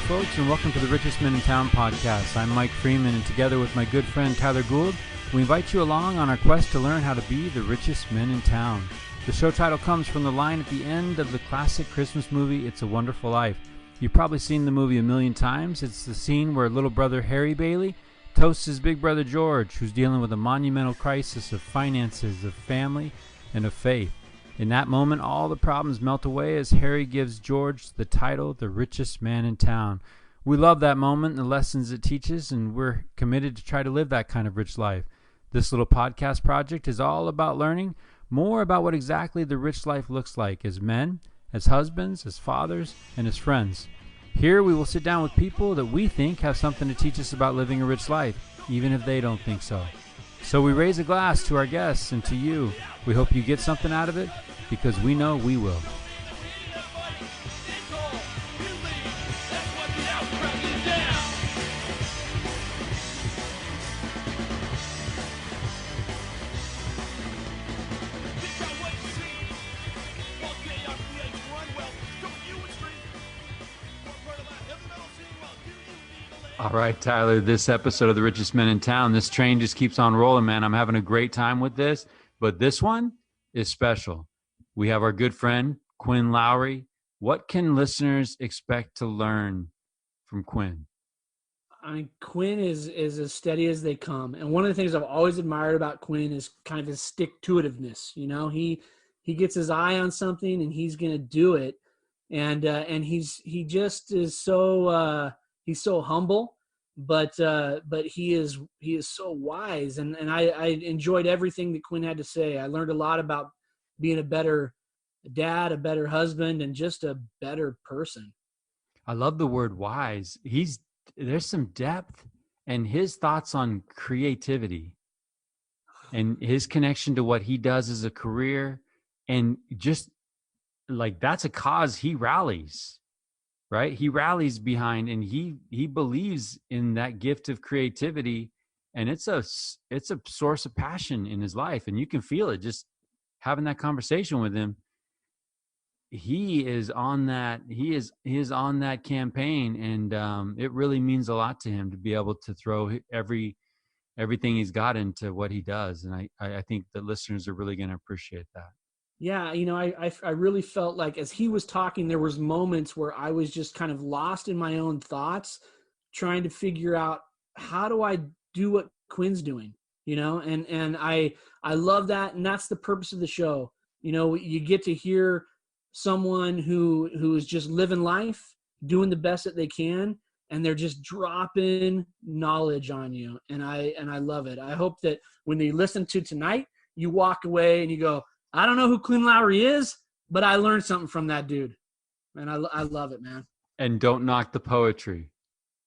folks, and welcome to the Richest Men in Town podcast. I'm Mike Freeman, and together with my good friend Tyler Gould, we invite you along on our quest to learn how to be the richest men in town. The show title comes from the line at the end of the classic Christmas movie, It's a Wonderful Life. You've probably seen the movie a million times. It's the scene where little brother Harry Bailey toasts his big brother George, who's dealing with a monumental crisis of finances, of family, and of faith. In that moment, all the problems melt away as Harry gives George the title, the richest man in town. We love that moment and the lessons it teaches, and we're committed to try to live that kind of rich life. This little podcast project is all about learning more about what exactly the rich life looks like as men, as husbands, as fathers, and as friends. Here we will sit down with people that we think have something to teach us about living a rich life, even if they don't think so. So we raise a glass to our guests and to you. We hope you get something out of it, because we know we will. All right, Tyler, this episode of The Richest Men in Town, this train just keeps on rolling, man. I'm having a great time with this, but this one is special. We have our good friend, Quinn Lowry. What can listeners expect to learn from Quinn? I mean, Quinn is as steady as they come. And one of the things I've always admired about Quinn is kind of his stick-to-itiveness. You know, he gets his eye on something and he's going to do it. And he just is so he's so humble, but he is so wise. And I enjoyed everything that Quinn had to say. I learned a lot about being a better dad, a better husband, and just a better person. I love the word wise. There's some depth, and his thoughts on creativity and his connection to what he does as a career, and just like that's a cause he rallies, right? He rallies behind, and he believes in that gift of creativity, and it's a source of passion in his life, and you can feel it just having that conversation with him. He is on that. He is on that campaign, and it really means a lot to him to be able to throw everything he's got into what he does. And I think the listeners are really going to appreciate that. Yeah, you know, I really felt like as he was talking, there was moments where I was just kind of lost in my own thoughts, trying to figure out how do I do what Quinn's doing. You know, and I love that, and that's the purpose of the show. You know, you get to hear someone who is just living life, doing the best that they can, and they're just dropping knowledge on you, and I love it. I hope that when you listen to tonight, you walk away and you go, I don't know who Quinn Lowry is, but I learned something from that dude, and I love it, man. And don't knock the poetry.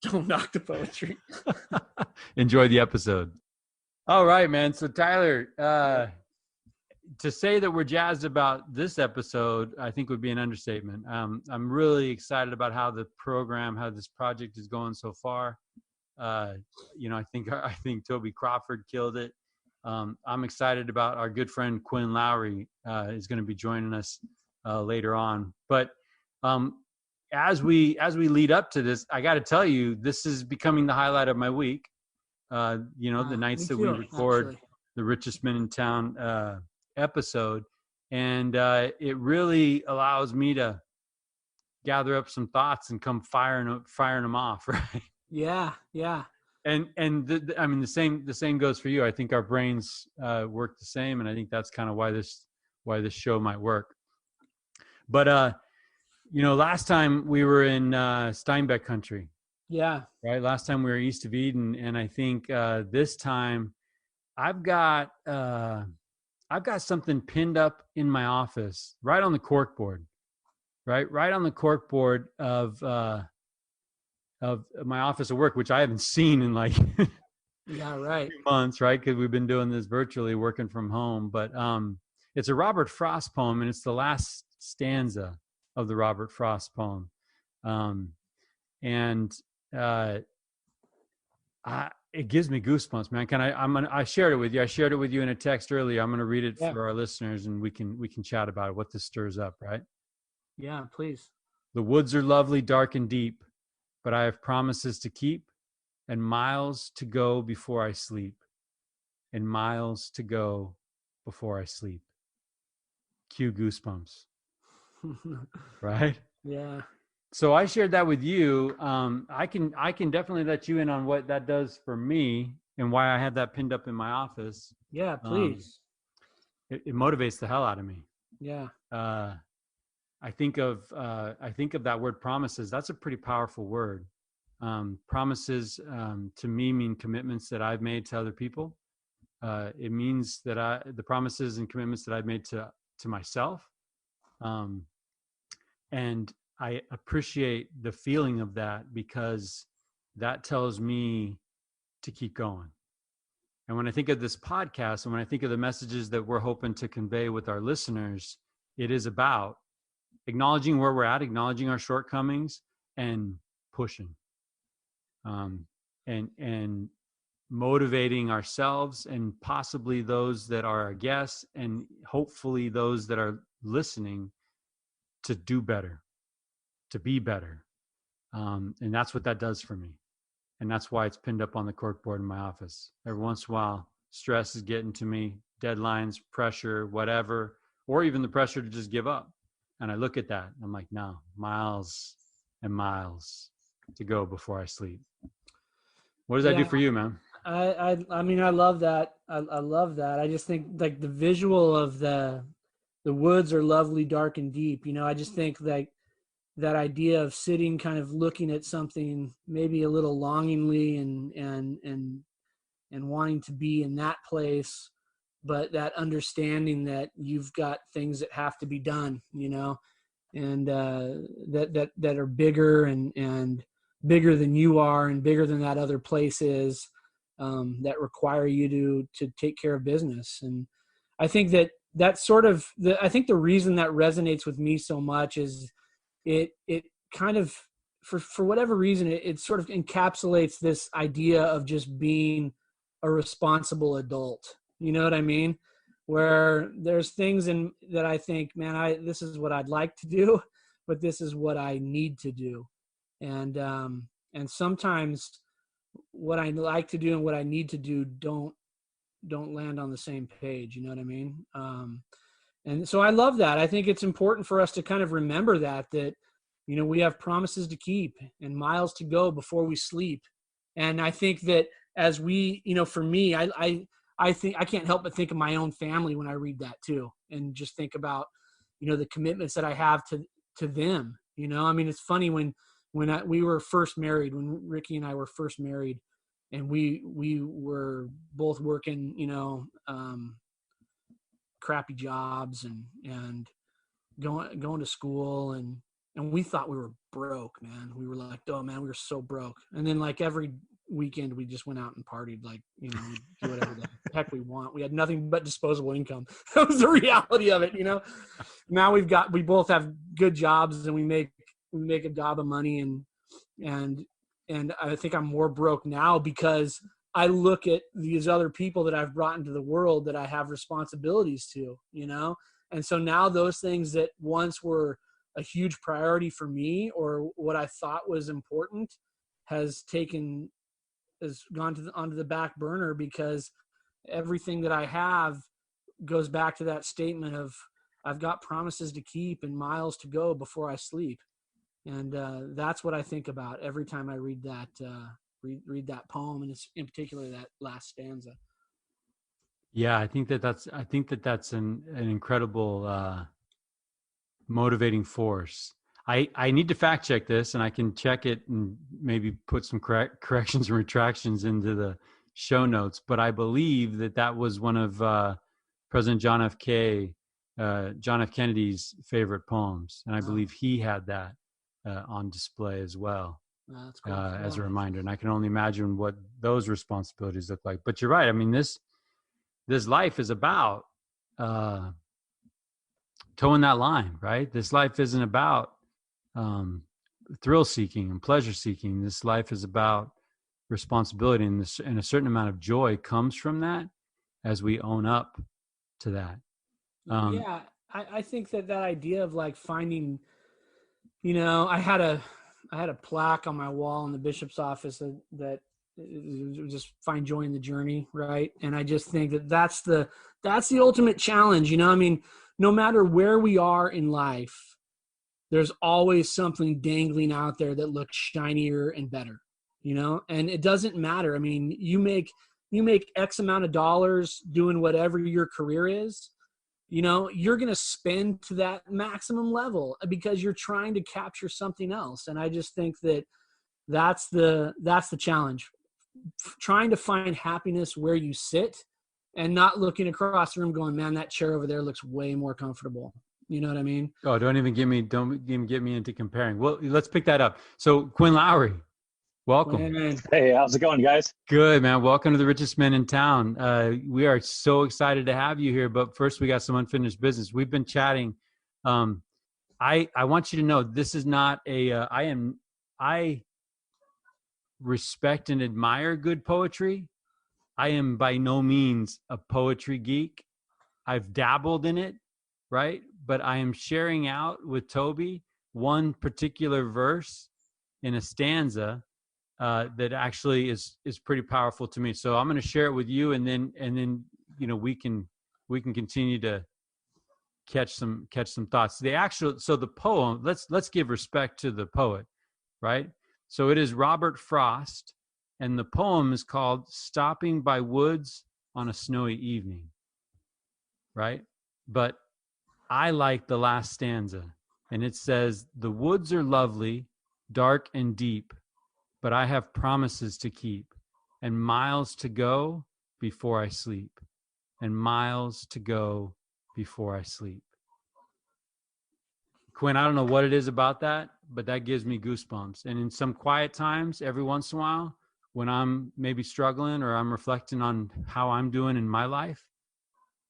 Don't knock the poetry. Enjoy the episode. All right, man. So Tyler, to say that we're jazzed about this episode, I think would be an understatement. I'm really excited about how the program, how this project is going so far. You know, I think Toby Crawford killed it. I'm excited about our good friend Quinn Lowry is going to be joining us later on. But as we lead up to this, I got to tell you, this is becoming the highlight of my week. You know, the nights that we record the Richest Men in Town episode, and it really allows me to gather up some thoughts and come firing them off, right? Yeah. And I mean, the same goes for you. I think our brains work the same, and I think that's kind of why this show might work. But you know, last time we were in Steinbeck country. Yeah. Right. Last time we were east of Eden, and I think this time I've got something pinned up in my office, right on the corkboard, right on the corkboard of my office at work, which I haven't seen in like yeah, right, 2 months, right? Because we've been doing this virtually, working from home. But it's a Robert Frost poem, and it's the last stanza of the Robert Frost poem, and it gives me goosebumps, man. I shared it with you. I shared it with you in a text earlier. I'm going to read it for our listeners, and we can chat about it, what this stirs up, right? Yeah, please. The woods are lovely, dark and deep, but I have promises to keep and miles to go before I sleep. And miles to go before I sleep. Cue Goosebumps. Right? Yeah. So I shared that with you. I can definitely let you in on what that does for me and why I have that pinned up in my office. Yeah, please. It motivates the hell out of me. Yeah. I think of that word promises. That's a pretty powerful word. Promises to me mean commitments that I've made to other people. It means that the promises and commitments that I've made to myself. And I appreciate the feeling of that because that tells me to keep going. And when I think of this podcast and when I think of the messages that we're hoping to convey with our listeners, it is about acknowledging where we're at, acknowledging our shortcomings, and pushing, and motivating ourselves and possibly those that are our guests and hopefully those that are listening to do better, to be better. And that's what that does for me. And that's why it's pinned up on the corkboard in my office. Every once in a while, stress is getting to me, deadlines, pressure, whatever, or even the pressure to just give up. And I look at that and I'm like, no, miles and miles to go before I sleep. What does that do for you, man? I mean, I love that. I love that. I just think like the visual of the woods are lovely, dark and deep. You know, I just think like that idea of sitting kind of looking at something maybe a little longingly and wanting to be in that place, but that understanding that you've got things that have to be done, you know, and that are bigger and bigger than you are and bigger than that other place is, that require you to take care of business. And I think that's sort of I think the reason that resonates with me so much is it kind of for whatever reason it sort of encapsulates this idea of just being a responsible adult. You know what I mean? Where there's things that I think, man, this is what I'd like to do, but this is what I need to do. And sometimes what I like to do and what I need to do don't land on the same page. You know what I mean? And so I love that. I think it's important for us to kind of remember that, you know, we have promises to keep and miles to go before we sleep. And I think that as we, you know, for me, I think I can't help but think of my own family when I read that too. And just think about, you know, the commitments that I have to them. You know, I mean, it's funny when we were first married, when Ricky and I were first married, and we were both working, you know, crappy jobs and going to school, and we thought we were broke, man. We were like, oh man, we were so broke. And then like every weekend we just went out and partied, like, you know, we'd do whatever the heck we want. We had nothing but disposable income. That was the reality of it, you know. Now we both have good jobs and we make a gob of money, and I think I'm more broke now because I look at these other people that I've brought into the world that I have responsibilities to, you know? And so now those things that once were a huge priority for me, or what I thought was important, has gone onto the back burner, because everything that I have goes back to that statement of I've got promises to keep and miles to go before I sleep. And that's what I think about every time I read that poem, and it's in particular that last stanza. Yeah, I think that's an incredible motivating force. I need to fact check this, and I can check it and maybe put some corrections and retractions into the show notes. But I believe that was one of President John F. Kennedy's favorite poems, and I believe he had that on display as well. That's cool. As a reminder. And I can only imagine what those responsibilities look like. But you're right. I mean, this life is about towing that line, right? This life isn't about thrill seeking and pleasure seeking. This life is about responsibility, and a certain amount of joy comes from that as we own up to that. I think that idea of like finding, you know, I had had a plaque on my wall in the bishop's office that just find joy in the journey, right? And I just think that's the ultimate challenge. I mean, no matter where we are in life, there's always something dangling out there that looks shinier and better, and it doesn't matter. I mean, you make X amount of dollars doing whatever your career is, you're going to spend to that maximum level because you're trying to capture something else. And I just think that's the challenge, trying to find happiness where you sit and not looking across the room going, man, that chair over there looks way more comfortable. You know what I mean? Oh, don't even get me into comparing. Well, let's pick that up. So Quinn Lowry, welcome. Hey, how's it going, guys? Good, man. Welcome to the Richest Men in Town. We are so excited to have you here, but first we got some unfinished business. We've been chatting. I want you to know this is not I respect and admire good poetry. I am by no means a poetry geek. I've dabbled in it, right? But I am sharing out with Toby one particular verse in a stanza that actually is pretty powerful to me. So I'm going to share it with you, and then we can continue to catch some thoughts. The poem. Let's give respect to the poet, right? So it is Robert Frost, and the poem is called "Stopping by Woods on a Snowy Evening," right? But I like the last stanza, and it says, "The woods are lovely, dark and deep, but I have promises to keep, and miles to go before I sleep, and miles to go before I sleep." Quinn, I don't know what it is about that, but that gives me goosebumps. And in some quiet times, every once in a while, when I'm maybe struggling or I'm reflecting on how I'm doing in my life,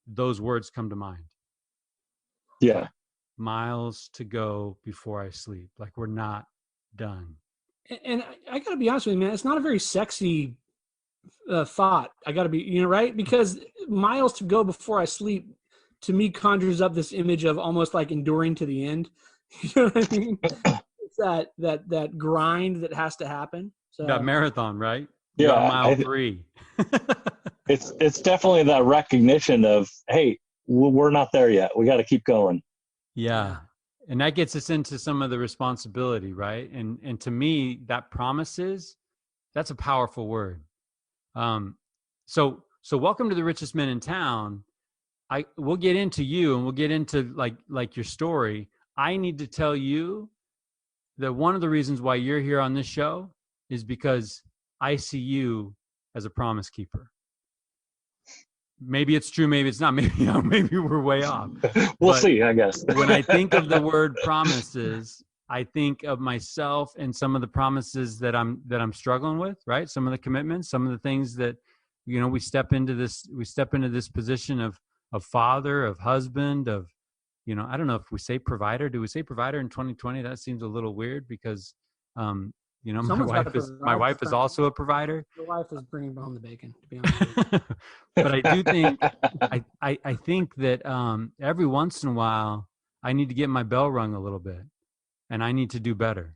those words come to mind. Yeah. Miles to go before I sleep. Like we're not done. And I got to be honest with you, man, it's not a very sexy thought. I got to be, right? Because miles to go before I sleep, to me, conjures up this image of almost like enduring to the end. You know what I mean? It's that grind that has to happen. So that marathon, right? Yeah. You're on mile 3. It's definitely that recognition of, hey, we're not there yet. We got to keep going. Yeah. And that gets us into some of the responsibility, right? And to me, that promises, that's a powerful word. So welcome to the Richest Men in Town. We'll get into you, and we'll get into like your story. I need to tell you that one of the reasons why you're here on this show is because I see you as a promise keeper. Maybe it's true, maybe it's not. Maybe we're way off. We'll see, I guess. When I think of the word promises, I think of myself and some of the promises that I'm struggling with, right? Some of the commitments, some of the things that, we step into this position of father, of husband, of, I don't know if we say provider. Do we say provider in 2020? That seems a little weird because, my wife is also a provider. Your wife is bringing home the bacon, to be honest with you. But I do think, I think that every once in a while, I need to get my bell rung a little bit, and I need to do better.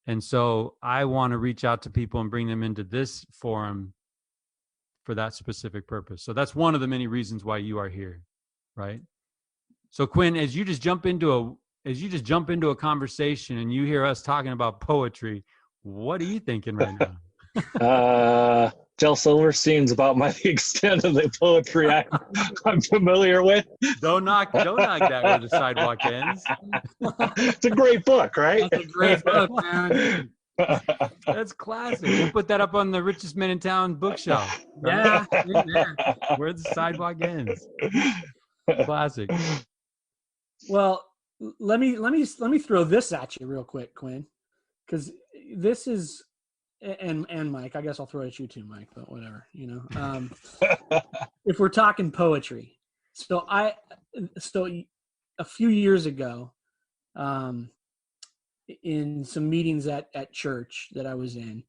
And so I want to reach out to people and bring them into this forum for that specific purpose. So that's one of the many reasons why you are here, right? So Quinn, as you just jump into a conversation and you hear us talking about poetry, what are you thinking right now? Jill Silverstein's about the extent of the poetry I'm familiar with. Don't knock that where the sidewalk ends. It's a great book, right? That's a great book, man. That's classic. We'll put that up on the Richest Men in Town bookshelf. Right? Yeah. Where the sidewalk ends. Classic. Well, let me throw this at you real quick, Quinn, because this is, and Mike, I guess I'll throw it at you too, Mike, but whatever, if we're talking poetry. So a few years ago, in some meetings at church that I was in,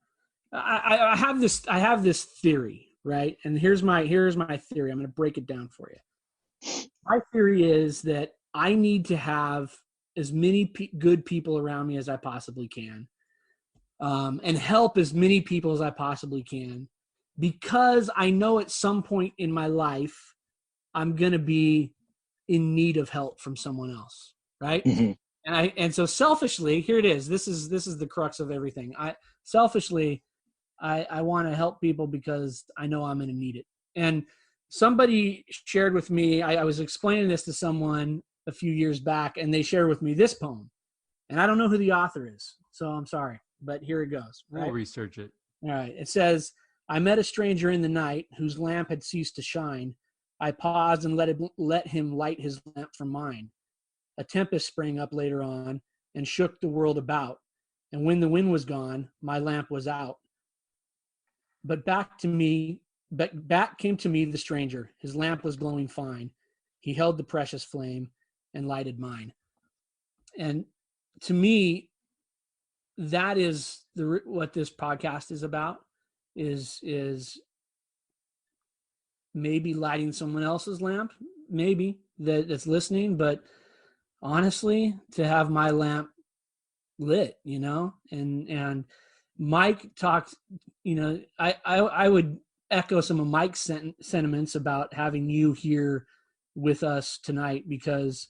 I have this theory, right? And here's my theory. I'm going to break it down for you. My theory is that I need to have as many good people around me as I possibly can. and help as many people as I possibly can, because I know at some point in my life I'm going to be in need of help from someone else, right? Mm-hmm. And so selfishly, here it is. This is the crux of everything. I want to help people because I know I'm going to need it. And somebody shared with me, I was explaining this to someone a few years back, and they shared with me this poem. And I don't know who the author is, so I'm sorry, but here it goes. Right? We'll research it. All right. It says, I met a stranger in the night whose lamp had ceased to shine. I paused and let him light his lamp from mine. A tempest sprang up later on and shook the world about. And when the wind was gone, my lamp was out. But back came to me the stranger. His lamp was glowing fine. He held the precious flame and lighted mine. And to me, that is what this podcast is about, is maybe lighting someone else's lamp, maybe that's listening, but honestly, to have my lamp lit, and Mike talked, I would echo some of Mike's sentiments about having you here with us tonight, because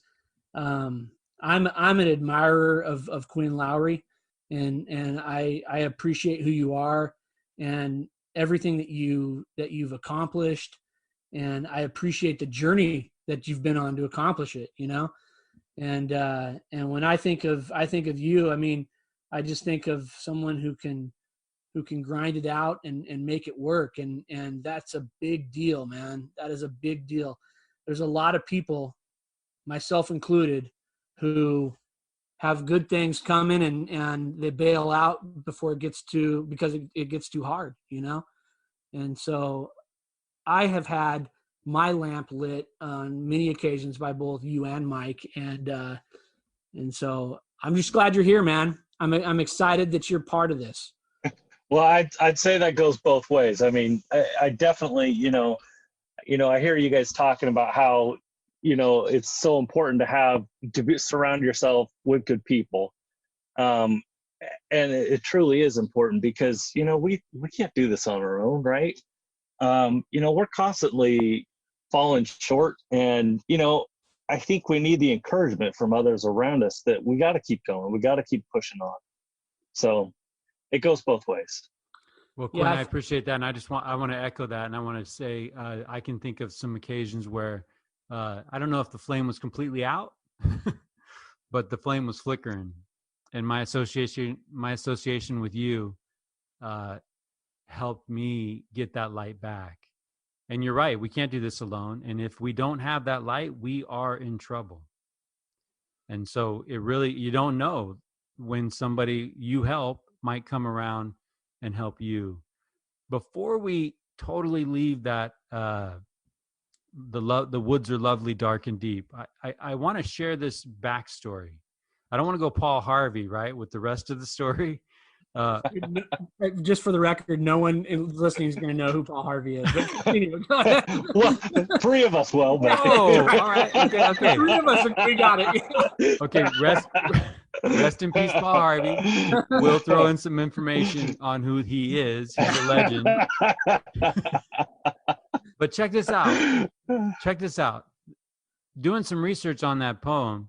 I'm an admirer of Quinn Lowry, and I appreciate who you are and everything that you've accomplished, and I appreciate the journey that you've been on to accomplish it, and when I think of you, I mean, I just think of someone who can grind it out and make it work, and that's a big deal, man. That is a big deal. There's a lot of people, myself included, who have good things coming and they bail out before it gets because it gets too hard, And so I have had my lamp lit on many occasions by both you and Mike. And so I'm just glad you're here, man. I'm excited that you're part of this. Well, I'd say that goes both ways. I mean, I definitely, I hear you guys talking about how, it's so important to surround yourself with good people. And it truly is important because, we can't do this on our own, right? We're constantly falling short, and, I think we need the encouragement from others around us that we got to keep going. We got to keep pushing on. So it goes both ways. Well, Quinn, I appreciate that. And I want to echo that. And I want to say, I can think of some occasions where, I don't know if the flame was completely out, but the flame was flickering, and my association with you, helped me get that light back. And you're right, we can't do this alone. And if we don't have that light, we are in trouble. And so you don't know when somebody you help might come around and help you. Before we totally leave that, the woods are lovely, dark and deep, I want to share this backstory. I don't want to go Paul Harvey, right, with the rest of the story. Just for the record, no one listening is going to know who Paul Harvey is. But well, three of us will. But... Oh, all right. Okay. Three of us, we got it. Okay, rest in peace, Paul Harvey. We'll throw in some information on who he is. He's a legend. But check this out. Doing some research on that poem,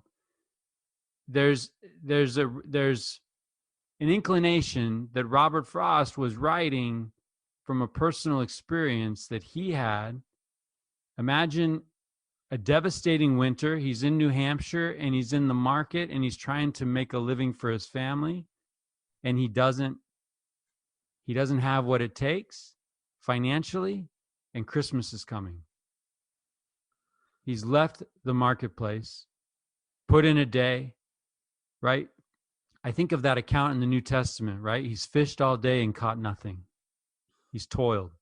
there's an inclination that Robert Frost was writing from a personal experience that he had. Imagine a devastating winter. He's in New Hampshire and he's in the market and he's trying to make a living for his family, and he doesn't have what it takes financially, and Christmas is coming. He's left the marketplace, put in a day, right? I think of that account in the New Testament, right? He's fished all day and caught nothing. He's toiled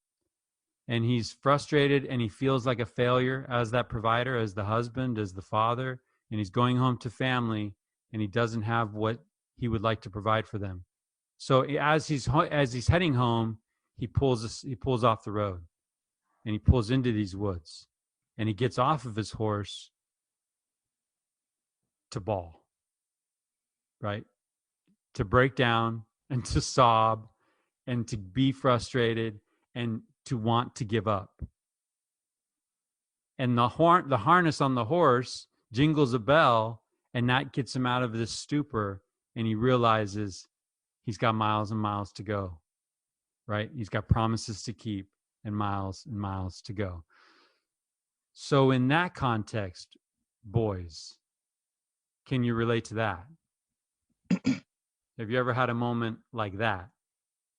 and he's frustrated and he feels like a failure as that provider, as the husband, as the father, and he's going home to family and he doesn't have what he would like to provide for them. So as he's heading home, he pulls off the road and he pulls into these woods and he gets off of his horse to bawl, right? To break down, and to sob and to be frustrated and to want to give up. And the harness on the horse jingles a bell, and that gets him out of this stupor, and he realizes he's got miles and miles to go, right? He's got promises to keep and miles to go. So in that context, boys, can you relate to that? Have you ever had a moment like that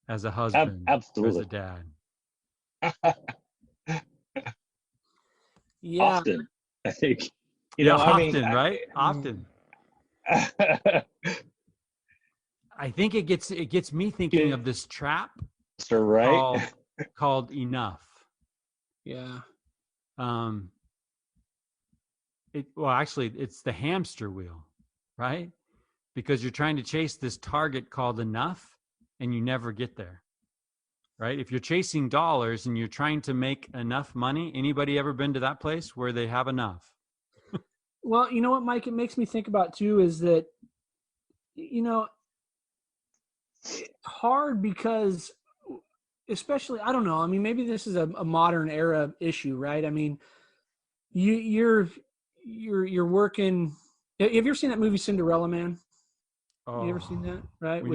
as a husband, Absolutely. as a dad? Yeah. Often, I think. Right? Often. I think it gets me thinking of this trap, right? called enough. Yeah. Actually, it's the hamster wheel, right? Because you're trying to chase this target called enough, and you never get there, right? If you're chasing dollars and you're trying to make enough money, anybody ever been to that place where they have enough? Well, you know what, Mike, it makes me think about too is that, it's hard because, especially, I don't know, I mean, maybe this is a modern era issue, right? I mean, you're working. Have you ever seen that movie Cinderella Man? Oh, you ever seen that? Right. We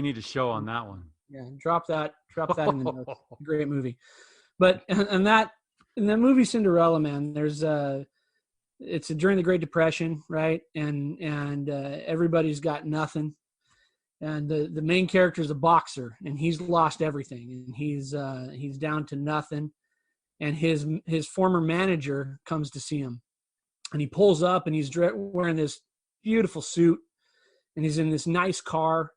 need a show on that one. Yeah. Drop that in the notes. Great movie. But in the movie Cinderella Man, there's it's during the Great Depression, right? And everybody's got nothing. And the main character is a boxer, and he's lost everything, and he's down to nothing. And his former manager comes to see him, and he pulls up, and he's wearing this beautiful suit, and he's in this nice car,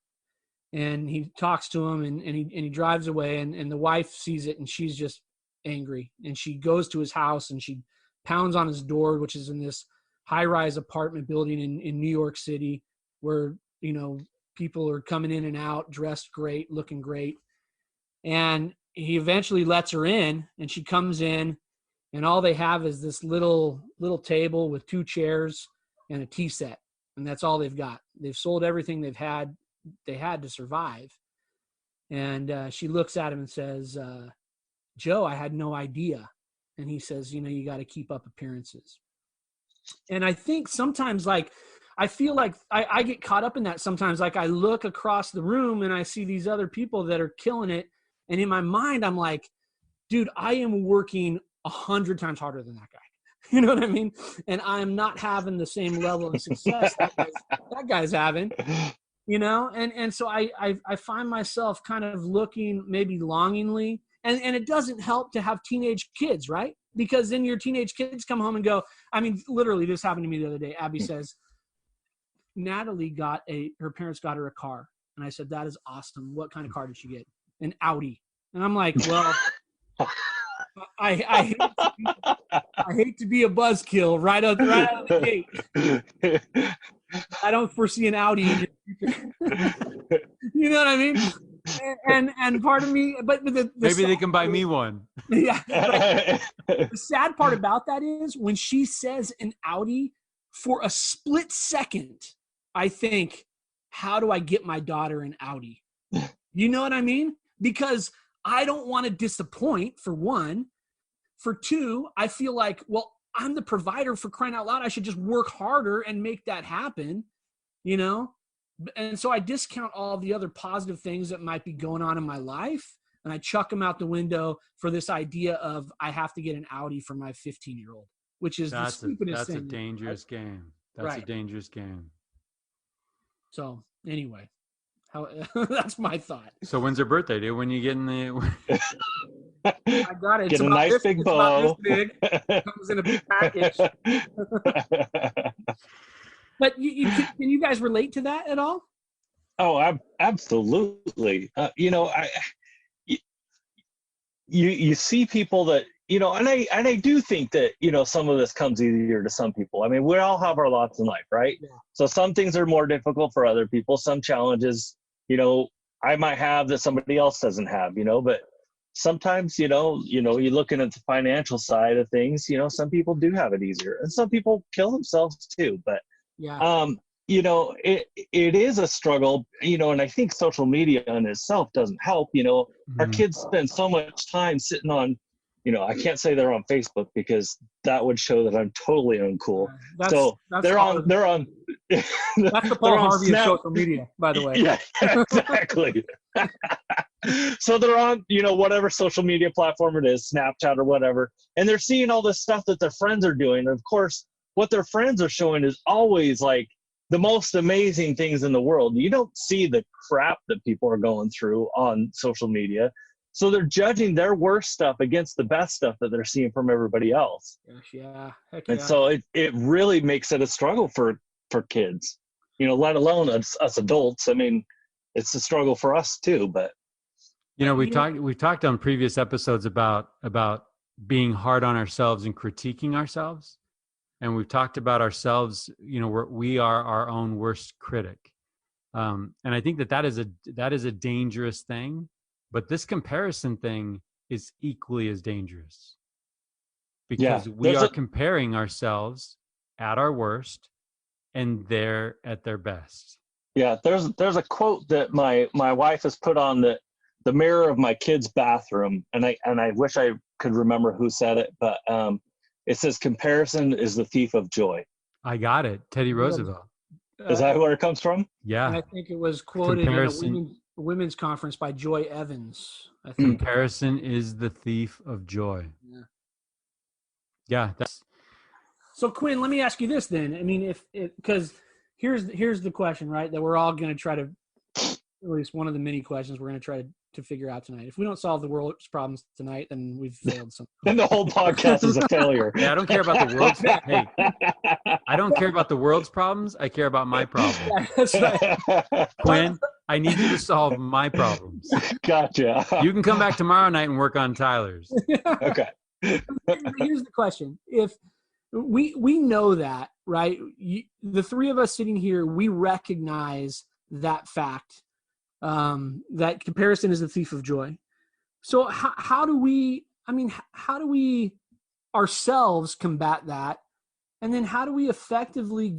and he talks to him, and he drives away, and the wife sees it, and she's just angry, and she goes to his house, and she pounds on his door, which is in this high-rise apartment building in New York City, where people are coming in and out, dressed great, looking great. And he eventually lets her in, and she comes in, and all they have is this little table with 2 chairs and a tea set. And that's all they've got. They've sold everything they had to survive. And she looks at him and says, Joe, I had no idea. And he says, you got to keep up appearances. And I think sometimes, I feel like I get caught up in that sometimes. I look across the room and I see these other people that are killing it. And in my mind, I'm like, dude, I am working 100 times harder than that guy. You know what I mean? And I'm not having the same level of success that guy's having, And so I find myself kind of looking maybe longingly. And it doesn't help to have teenage kids, right? Because then your teenage kids come home and go, I mean, literally this happened to me the other day. Abby says, Natalie her parents got her a car. And I said, that is awesome. What kind of car did she get? An Audi. And I'm like, well, I hate to be a buzzkill right out of the gate. I don't foresee an Audi in your future. You know what I mean? And part of me, but maybe they can buy me one. Yeah. The sad part about that is when she says an Audi, for a split second, I think, how do I get my daughter an Audi? You know what I mean? Because I don't want to disappoint, for one. For two, I feel like, well, I'm the provider, for crying out loud. I should just work harder and make that happen, And so I discount all the other positive things that might be going on in my life, and I chuck them out the window for this idea of I have to get an Audi for my 15-year-old, which is the stupidest thing. That's a dangerous game. That's a dangerous game. So anyway, that's my thought. So when's her birthday, dude? When you get in the... I got it. Get a nice big bow. Big. It comes in a big package. But can you guys relate to that at all? Oh, absolutely. You see people that, and I do think that, some of this comes easier to some people. I mean, we all have our lots in life, right? Yeah. So some things are more difficult for other people. Some challenges, I might have that somebody else doesn't have, but sometimes, you're looking at the financial side of things, some people do have it easier, and some people kill themselves too. But, yeah. you know, it is a struggle, you know, and I think social media in itself doesn't help. You know, our kids spend so much time sitting on, you know, I can't say they're on Facebook because that would show that I'm totally uncool. So they're on that's the Paul Harvey of social media, by the way. Yeah, exactly. So they're on, you know, whatever social media platform it is, Snapchat or whatever, and they're seeing all this stuff that their friends are doing. And of course, what their friends are showing is always like the most amazing things in the world. You don't see the crap that people are going through on social media. So they're judging their worst stuff against the best stuff that they're seeing from everybody else. Gosh, yeah. Heck and yeah. so it really makes it a struggle for kids, you know, let alone us adults. I mean, it's a struggle for us too, but. You know, we've talked on previous episodes about being hard on ourselves and critiquing ourselves. And we've talked about ourselves, you know, we are our own worst critic. And I think that is a dangerous thing. But this comparison thing is equally as dangerous because we are comparing ourselves at our worst and they're at their best. Yeah, there's a quote that my wife has put on the mirror of my kid's bathroom, and I wish I could remember who said it, but it says comparison is the thief of joy. I got it. Teddy Roosevelt. Is that where it comes from? Yeah. And I think it was quoted in a women's conference by Joy Evans. I think. Comparison is the thief of joy. Yeah. So Quinn, let me ask you this then. I mean, because here's the question, right? That we're all going to try to, at least one of the many questions we're going to try to figure out tonight. If we don't solve the world's problems tonight, then we've failed something. Then the whole podcast is a failure. Yeah, I don't care about the world's. Hey, I don't care about the world's problems. I care about my problems. That's right. Quinn, I need you to solve my problems. Gotcha. You can come back tomorrow night and work on Tyler's. Okay. Here's the question: if we know that, right? The three of us sitting here, we recognize that fact. That comparison is the thief of joy. So how do we ourselves combat that? And then how do we effectively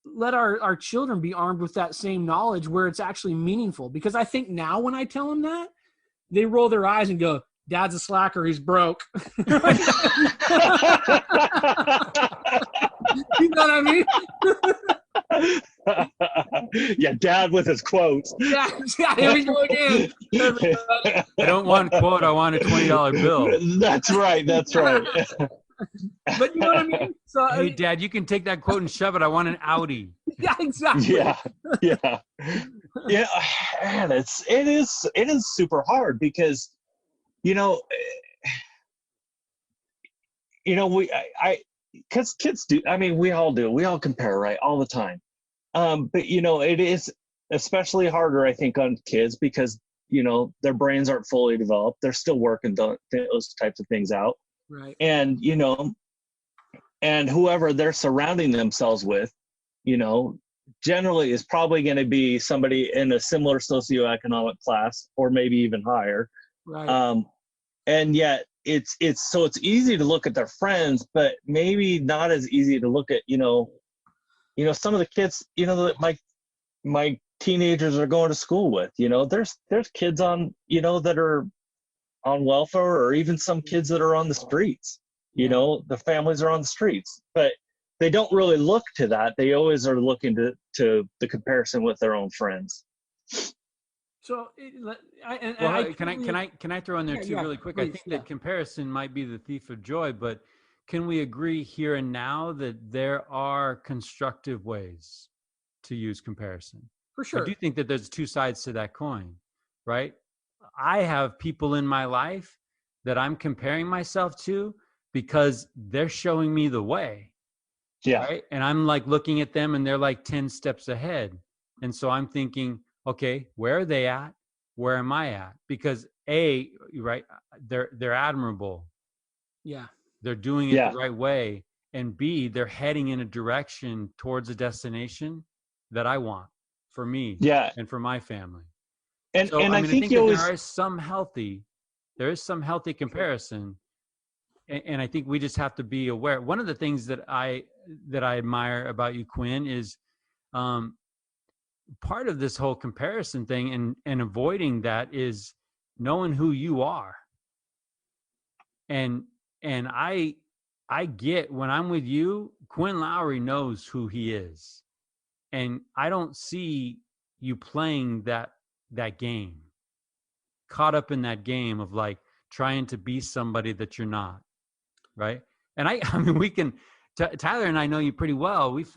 let our children be armed with that same knowledge where it's actually meaningful? Because I think now when I tell them that, they roll their eyes and go, Dad's a slacker, he's broke. You know what I mean? Yeah, Dad with his quotes. Yeah, here we go again. I don't want a quote, I want a $20 bill. That's right. But you know what I mean? So, hey, Dad, you can take that quote and shove it. I want an Audi. Yeah, exactly. Yeah. Man, it is super hard because, because kids do. I mean, we all do. We all compare, right, all the time. But it is especially harder, I think, on kids because their brains aren't fully developed. They're still working those types of things out. Right. And and whoever they're surrounding themselves with, generally is probably going to be somebody in a similar socioeconomic class or maybe even higher. Right. And yet it's easy to look at their friends, but maybe not as easy to look at, some of the kids, that my teenagers are going to school with, there's kids on, that are on welfare, or even some kids that are on the streets, the families are on the streets, but they don't really look to that. They always are looking to the comparison with their own friends. So, can I throw in there too, really quick? Please, I think that comparison might be the thief of joy, but can we agree here and now that there are constructive ways to use comparison? For sure. I do think that there's two sides to that coin, right? I have people in my life that I'm comparing myself to because they're showing me the way. Yeah. Right? And I'm like looking at them and they're like 10 steps ahead. And so I'm thinking, okay, where are they at? Where am I at? Because right, they're admirable. Yeah. They're doing it the right way. And B, they're heading in a direction towards a destination that I want for me and for my family. And so, I think there is some healthy comparison. And I think we just have to be aware. One of the things that I that I admire about you, Quinn, is part of this whole comparison thing and avoiding that is knowing who you are. And I get, when I'm with you, Quinn Lowry knows who he is. And I don't see you playing that game, caught up in that game of like trying to be somebody that you're not. Right. And I mean, we can, Tyler and I know you pretty well. We've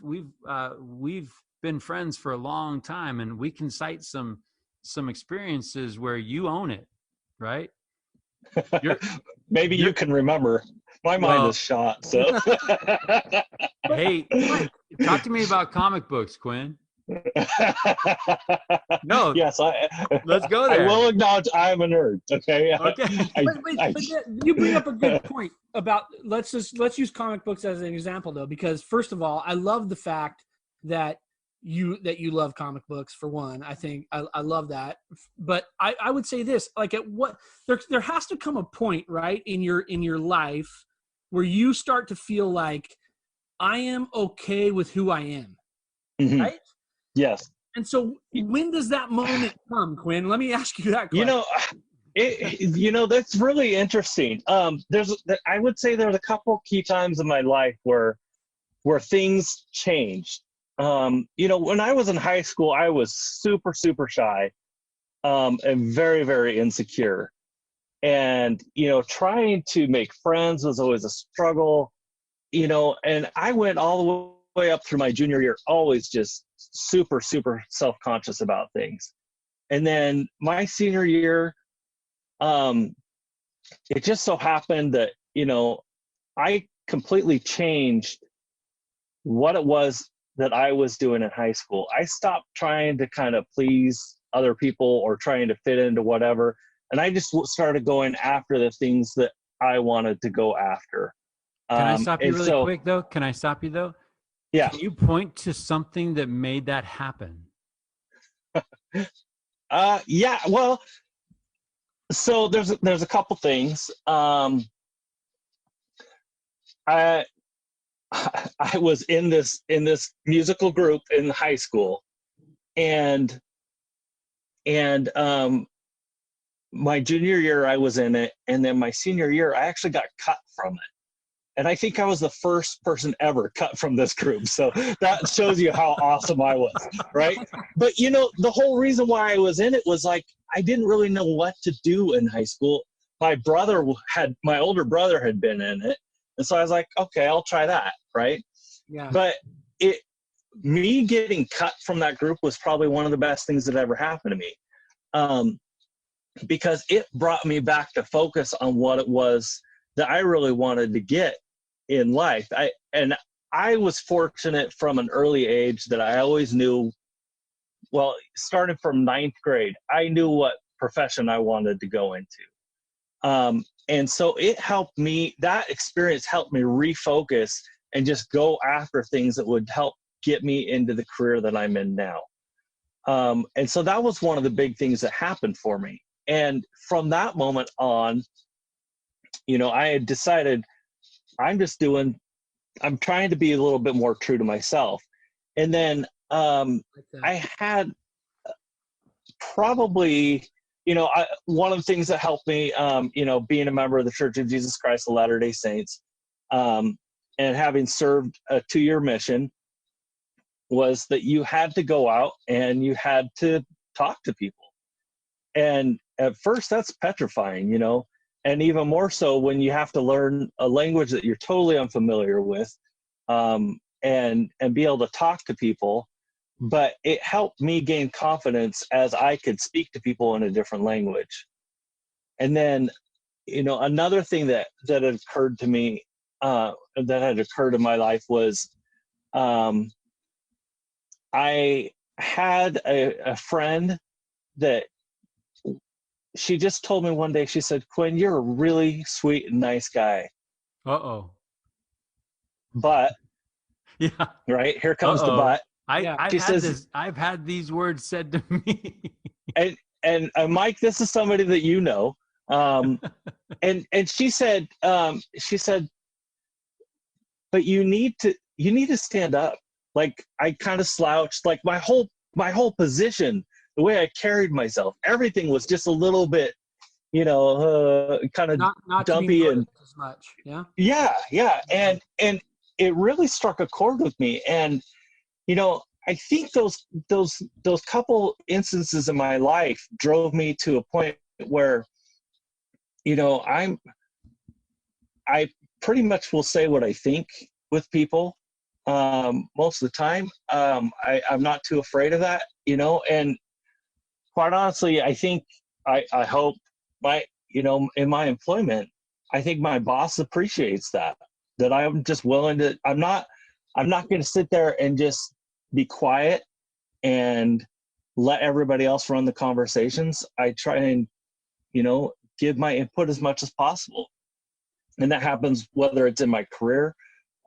been friends for a long time, and we can cite some experiences where you own it. Right. Maybe you can remember. My mind is shot. So, hey, talk to me about comic books, Quinn. No. Yes, let's go there. I will acknowledge I am a nerd. Okay. Okay. But you bring up a good point about let's use comic books as an example though, because first of all, I love the fact that you love comic books, for one. I think I love that. But I would say this, like, at what there has to come a point, right, in your life where you start to feel like I am okay with who I am. Mm-hmm. Right? Yes. And so when does that moment come, Quinn? Let me ask you that question. That's really interesting. I would say there's a couple key times in my life where things changed. When I was in high school, I was super, super shy, and very, very insecure. And, trying to make friends was always a struggle, and I went all the way up through my junior year, always just super, super self-conscious about things. And then my senior year, it just so happened that, I completely changed what it was that I was doing in high school. I stopped trying to kind of please other people or trying to fit into whatever. And I just started going after the things that I wanted to go after. Can I stop you really quick, though? Can I stop you, though? Yeah. Can you point to something that made that happen? Yeah. Well, so there's a couple things. I was in this musical group in high school, and my junior year I was in it, and then my senior year I actually got cut from it. And I think I was the first person ever cut from this group. So that shows you how awesome I was, right? But, the whole reason why I was in it was like, I didn't really know what to do in high school. My older brother had been in it. And so I was like, okay, I'll try that, right? Yeah. But me getting cut from that group was probably one of the best things that ever happened to me. Because it brought me back to focus on what it was that I really wanted to get in life. I was fortunate from an early age that I always knew, well, starting from 9th grade, I knew what profession I wanted to go into. And so that experience helped me refocus and just go after things that would help get me into the career that I'm in now. And so that was one of the big things that happened for me. And from that moment on, I had decided I'm trying to be a little bit more true to myself. And then I had probably, one of the things that helped me, being a member of the Church of Jesus Christ of Latter-day Saints, and having served a 2-year mission, was that you had to go out and you had to talk to people. And at first that's petrifying, and even more so when you have to learn a language that you're totally unfamiliar with, and be able to talk to people. But it helped me gain confidence as I could speak to people in a different language. And then, another thing that had occurred to me, that had occurred in my life was, I had a friend that she just told me one day, she said, Quinn, you're a really sweet and nice guy. Uh-oh. But, yeah, right, here comes the but. I've had these words said to me. and Mike, this is somebody that you know. And she said, but you need to, you need to stand up. Like I kind of slouched, like my whole position, the way I carried myself, everything was just a little bit, kind of not dumpy and as much. Yeah. Yeah. And it really struck a chord with me. And, I think those couple instances in my life drove me to a point where, I pretty much will say what I think with people. Most of the time, I'm not too afraid of that, and quite honestly, I think I hope in my employment, I think my boss appreciates that I'm just willing to, I'm not going to sit there and just be quiet and let everybody else run the conversations. I try and, give my input as much as possible. And that happens whether it's in my career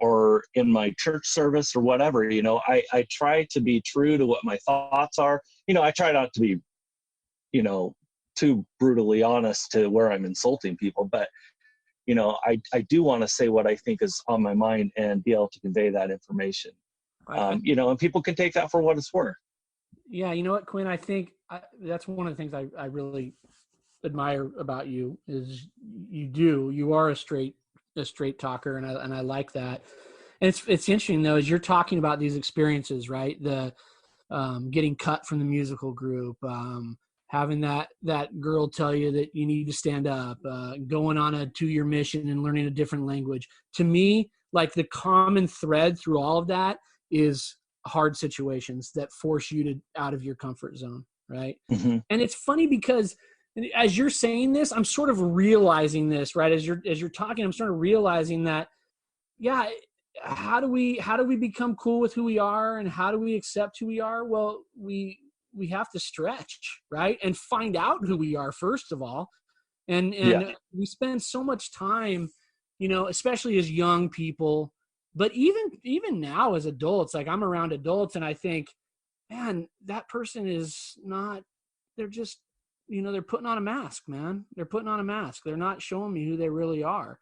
or in my church service or whatever. I try to be true to what my thoughts are. I try not to be, too brutally honest to where I'm insulting people, but I do want to say what I think is on my mind and be able to convey that information. And people can take that for what it's worth. Yeah, you know what, Quinn? I think that's one of the things I really admire about you is you are a straight talker, and I like that. And it's interesting though, as you're talking about these experiences, right? The getting cut from the musical group, having that girl tell you that you need to stand up, going on a 2-year mission and learning a different language. To me, like the common thread through all of that is hard situations that force you to out of your comfort zone, right? Mm-hmm. And it's funny because as you're saying this, I'm sort of realizing this, right? As you're talking, I'm sort of realizing that, yeah, how do we become cool with who we are, and how do we accept who we are? Well, we have to stretch, right? And find out who we are first of all. And we spend so much time, especially as young people, but even now as adults, like I'm around adults and I think, man, that person is not, they're just, they're putting on a mask, man. They're putting on a mask. They're not showing me who they really are.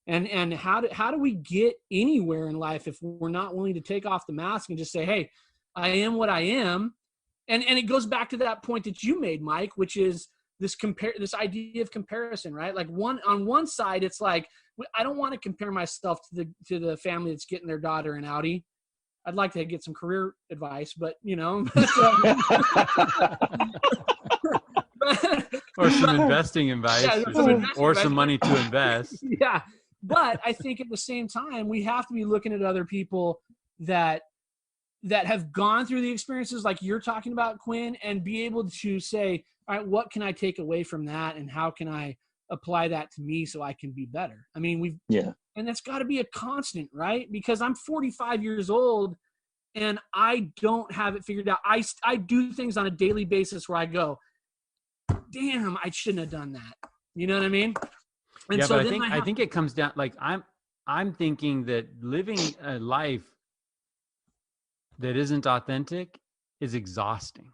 And how do we get anywhere in life if we're not willing to take off the mask and just say, hey, I am what I am. And it goes back to that point that you made, Mike, which is this idea of comparison, right? Like on one side, it's like, I don't want to compare myself to the family that's getting their daughter an Audi. I'd like to get some career advice, but or some investing advice, or some money to invest. Yeah. But I think at the same time, we have to be looking at other people that have gone through the experiences like you're talking about, Quinn, and be able to say, all right, what can I take away from that? And how can I apply that to me so I can be better? I mean, and that's got to be a constant, right? Because I'm 45 years old and I don't have it figured out. I do things on a daily basis where I go, damn, I shouldn't have done that. You know what I mean? And yeah, so but I think it comes down, like I'm thinking that living a life that isn't authentic is exhausting.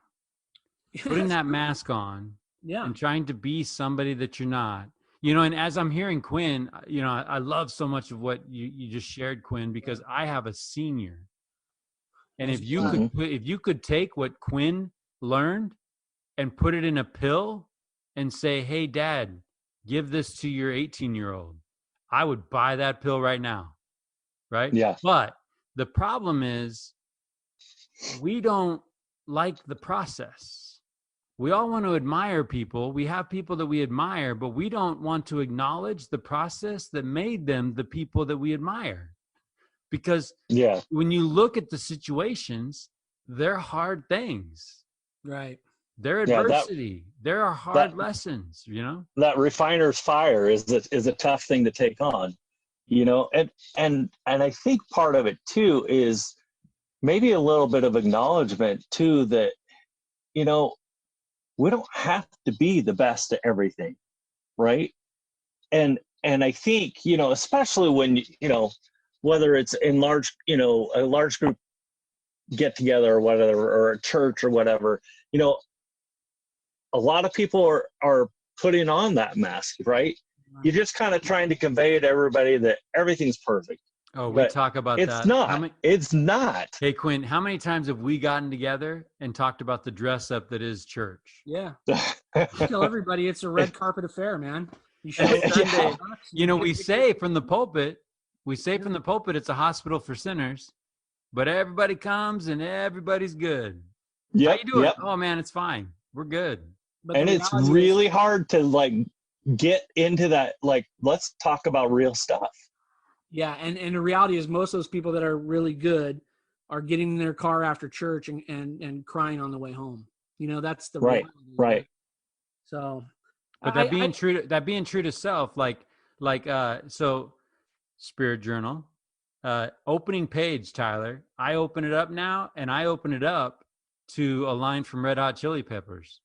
Putting that mask on, and trying to be somebody that you're not. And as I'm hearing Quinn, I love so much of what you just shared, Quinn, because I have a senior. And if you could take what Quinn learned and put it in a pill and say, hey, Dad, give this to your 18-year-old, I would buy that pill right now. Right? Yeah. But the problem is we don't like the process. We all want to admire people. We have people that we admire, but we don't want to acknowledge the process that made them the people that we admire. Because when you look at the situations, they're hard things. Right. They're adversity. There are hard lessons, That refiner's fire is a tough thing to take on, and I think part of it too is maybe a little bit of acknowledgement too that, we don't have to be the best at everything. Right. And I think, especially when, whether it's in large, a large group get together or whatever, or a church or whatever, a lot of people are putting on that mask, right? You're just kind of trying to convey to everybody that everything's perfect. Oh, we But talk about it's that. not. It's not. Hey, Quinn, how many times have we gotten together and talked about the dress up that is church? Yeah. I tell everybody it's a red carpet affair, man. You show And Sunday, up, you know, we say from the pulpit, it's a hospital for sinners, but everybody comes and everybody's good. Yep, How you doing? yep. Oh man, it's fine. We're good. But And it's really hard to like get into that. Like, let's talk about real stuff. Yeah, and the reality is most of those people that are really good are getting in their car after church and crying on the way home. You know, that's the Right, reality. right. So, But that being true to self, so Spirit Journal, opening page, Tyler. I open it up now, and I open it up to a line from Red Hot Chili Peppers.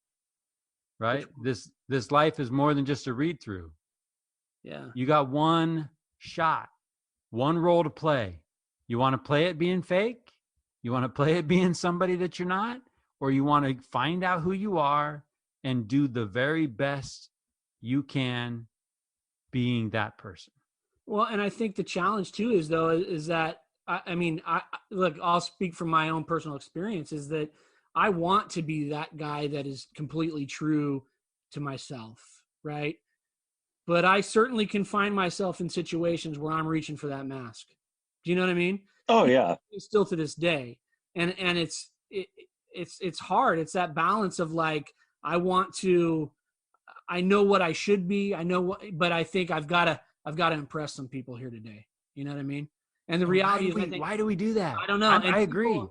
Right? This life is more than just a read through. Yeah. You got one shot, one role to play. You want to play it being fake? You want to play it being somebody that you're not? Or you want to find out who you are and do the very best you can being that person? Well, and I think the challenge too is that look, I'll speak from my own personal experience, is that I want to be that guy that is completely true to myself, right? But I certainly can find myself in situations where I'm reaching for that mask. Do you know what I mean? Oh yeah. Still to this day, and it's hard. It's that balance of like, I know what I should be. I know what, but I think I've got to impress some people here today. You know what I mean? And the reality is, why do we do that? I don't know. I agree.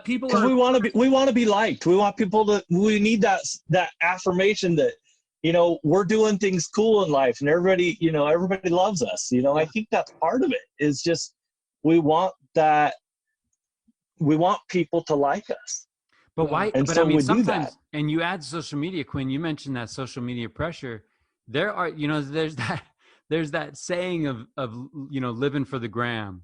People because we want to be liked. We want people to. We need that affirmation that, you know, we're doing things cool in life, and everybody loves us. You know, I think that's part of it. Is just we want that. We want people to like us. But why? And but so I mean, we do sometimes, that. and you add social media, Quinn. You mentioned that social media pressure. There are, there's that saying of living for the gram,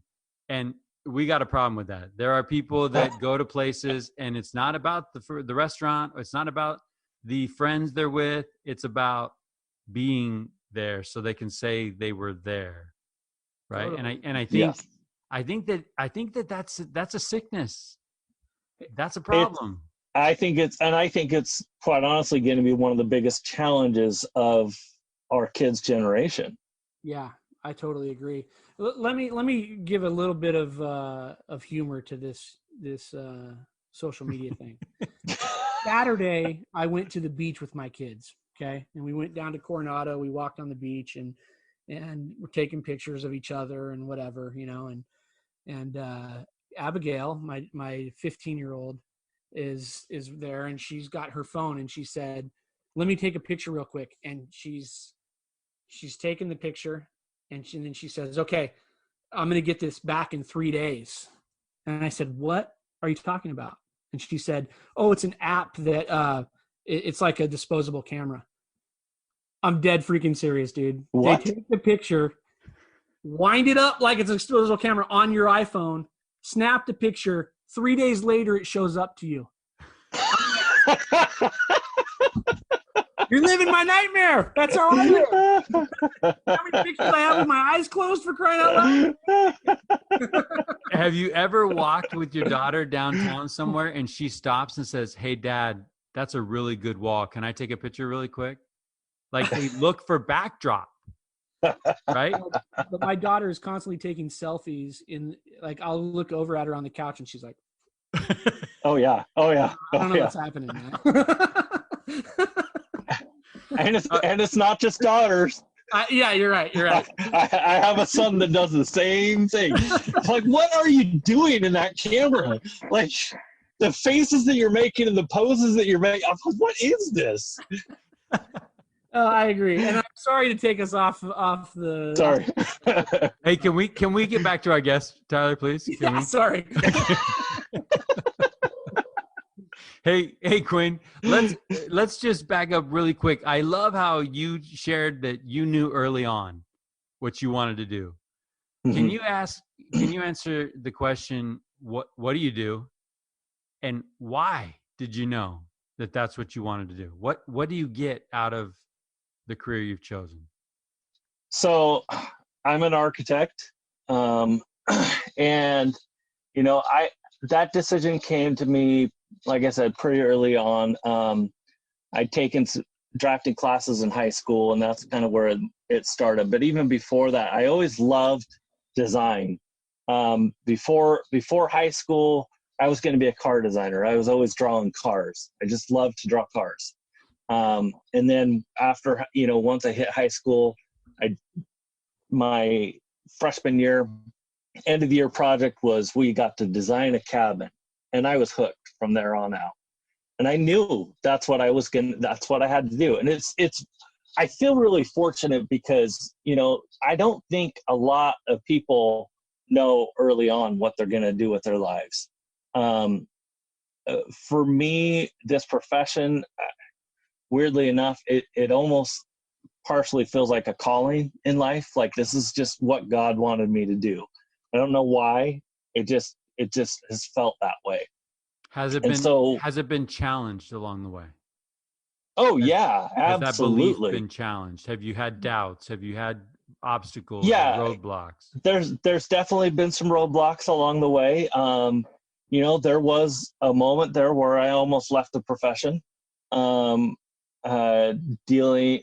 and we got a problem with that. There are people that go to places, and it's not about the restaurant, or it's not about the friends they're with. It's about being there so they can say they were there, right? Totally. And I think I think that that's a sickness. That's a problem. I think it's quite honestly going to be one of the biggest challenges of our kids' generation. Yeah, I totally agree. Let me give a little bit of humor to this social media thing. Saturday, I went to the beach with my kids. Okay, and we went down to Coronado. We walked on the beach and we're taking pictures of each other and whatever, and Abigail, my 15-year-old, is there, and she's got her phone, and she said, "Let me take a picture real quick." And she's taken the picture, and then she says, "Okay, I'm going to get this back in 3 days." And I said, "What are you talking about?" And she said, "Oh, it's an app that it's like a disposable camera." I'm dead freaking serious, dude. What? They take the picture, wind it up like it's a disposable camera on your iPhone, snap the picture. 3 days later, it shows up to you. You're living my nightmare. That's how I live. How many pictures I have with my eyes closed, for crying out loud? Have you ever walked with your daughter downtown somewhere and she stops and says, "Hey, Dad, that's a really good wall. Can I take a picture really quick?" Like, they look for backdrop, right? But my daughter is constantly taking selfies like, I'll look over at her on the couch and she's like, Oh yeah. I don't know what's happening, man. And it's not just daughters. Yeah, you're right. I have a son that does the same thing. It's like, what are you doing in that camera? Like, the faces that you're making and the poses that you're making. What is this? I agree, and I'm sorry to take us off the. Sorry. Hey, can we get back to our guest, Tyler, please? Sorry. Hey, Quinn. Let's just back up really quick. I love how you shared that you knew early on what you wanted to do. Mm-hmm. Can you answer the question, what do you do, and why did you know that that's what you wanted to do? What do you get out of the career you've chosen? So I'm an architect. And, that decision came to me, like I said, pretty early on. I'd taken drafting classes in high school, and that's kind of where it started. But even before that, I always loved design. Before high school, I was going to be a car designer. I was always drawing cars. I just loved to draw cars. And then after, once I hit high school, my freshman year, end of the year project was we got to design a cabin, and I was hooked from there on out. And I knew that's what I had to do. And I feel really fortunate because, I don't think a lot of people know early on what they're going to do with their lives. For me, this profession, weirdly enough, it almost partially feels like a calling in life. Like this is just what God wanted me to do. I don't know why. It just has felt that way. Has it been challenged along the way? Oh yeah, absolutely. Has that belief been challenged? Have you had doubts? Have you had obstacles? Yeah, roadblocks? There's definitely been some roadblocks along the way. There was a moment there where I almost left the profession. Dealing,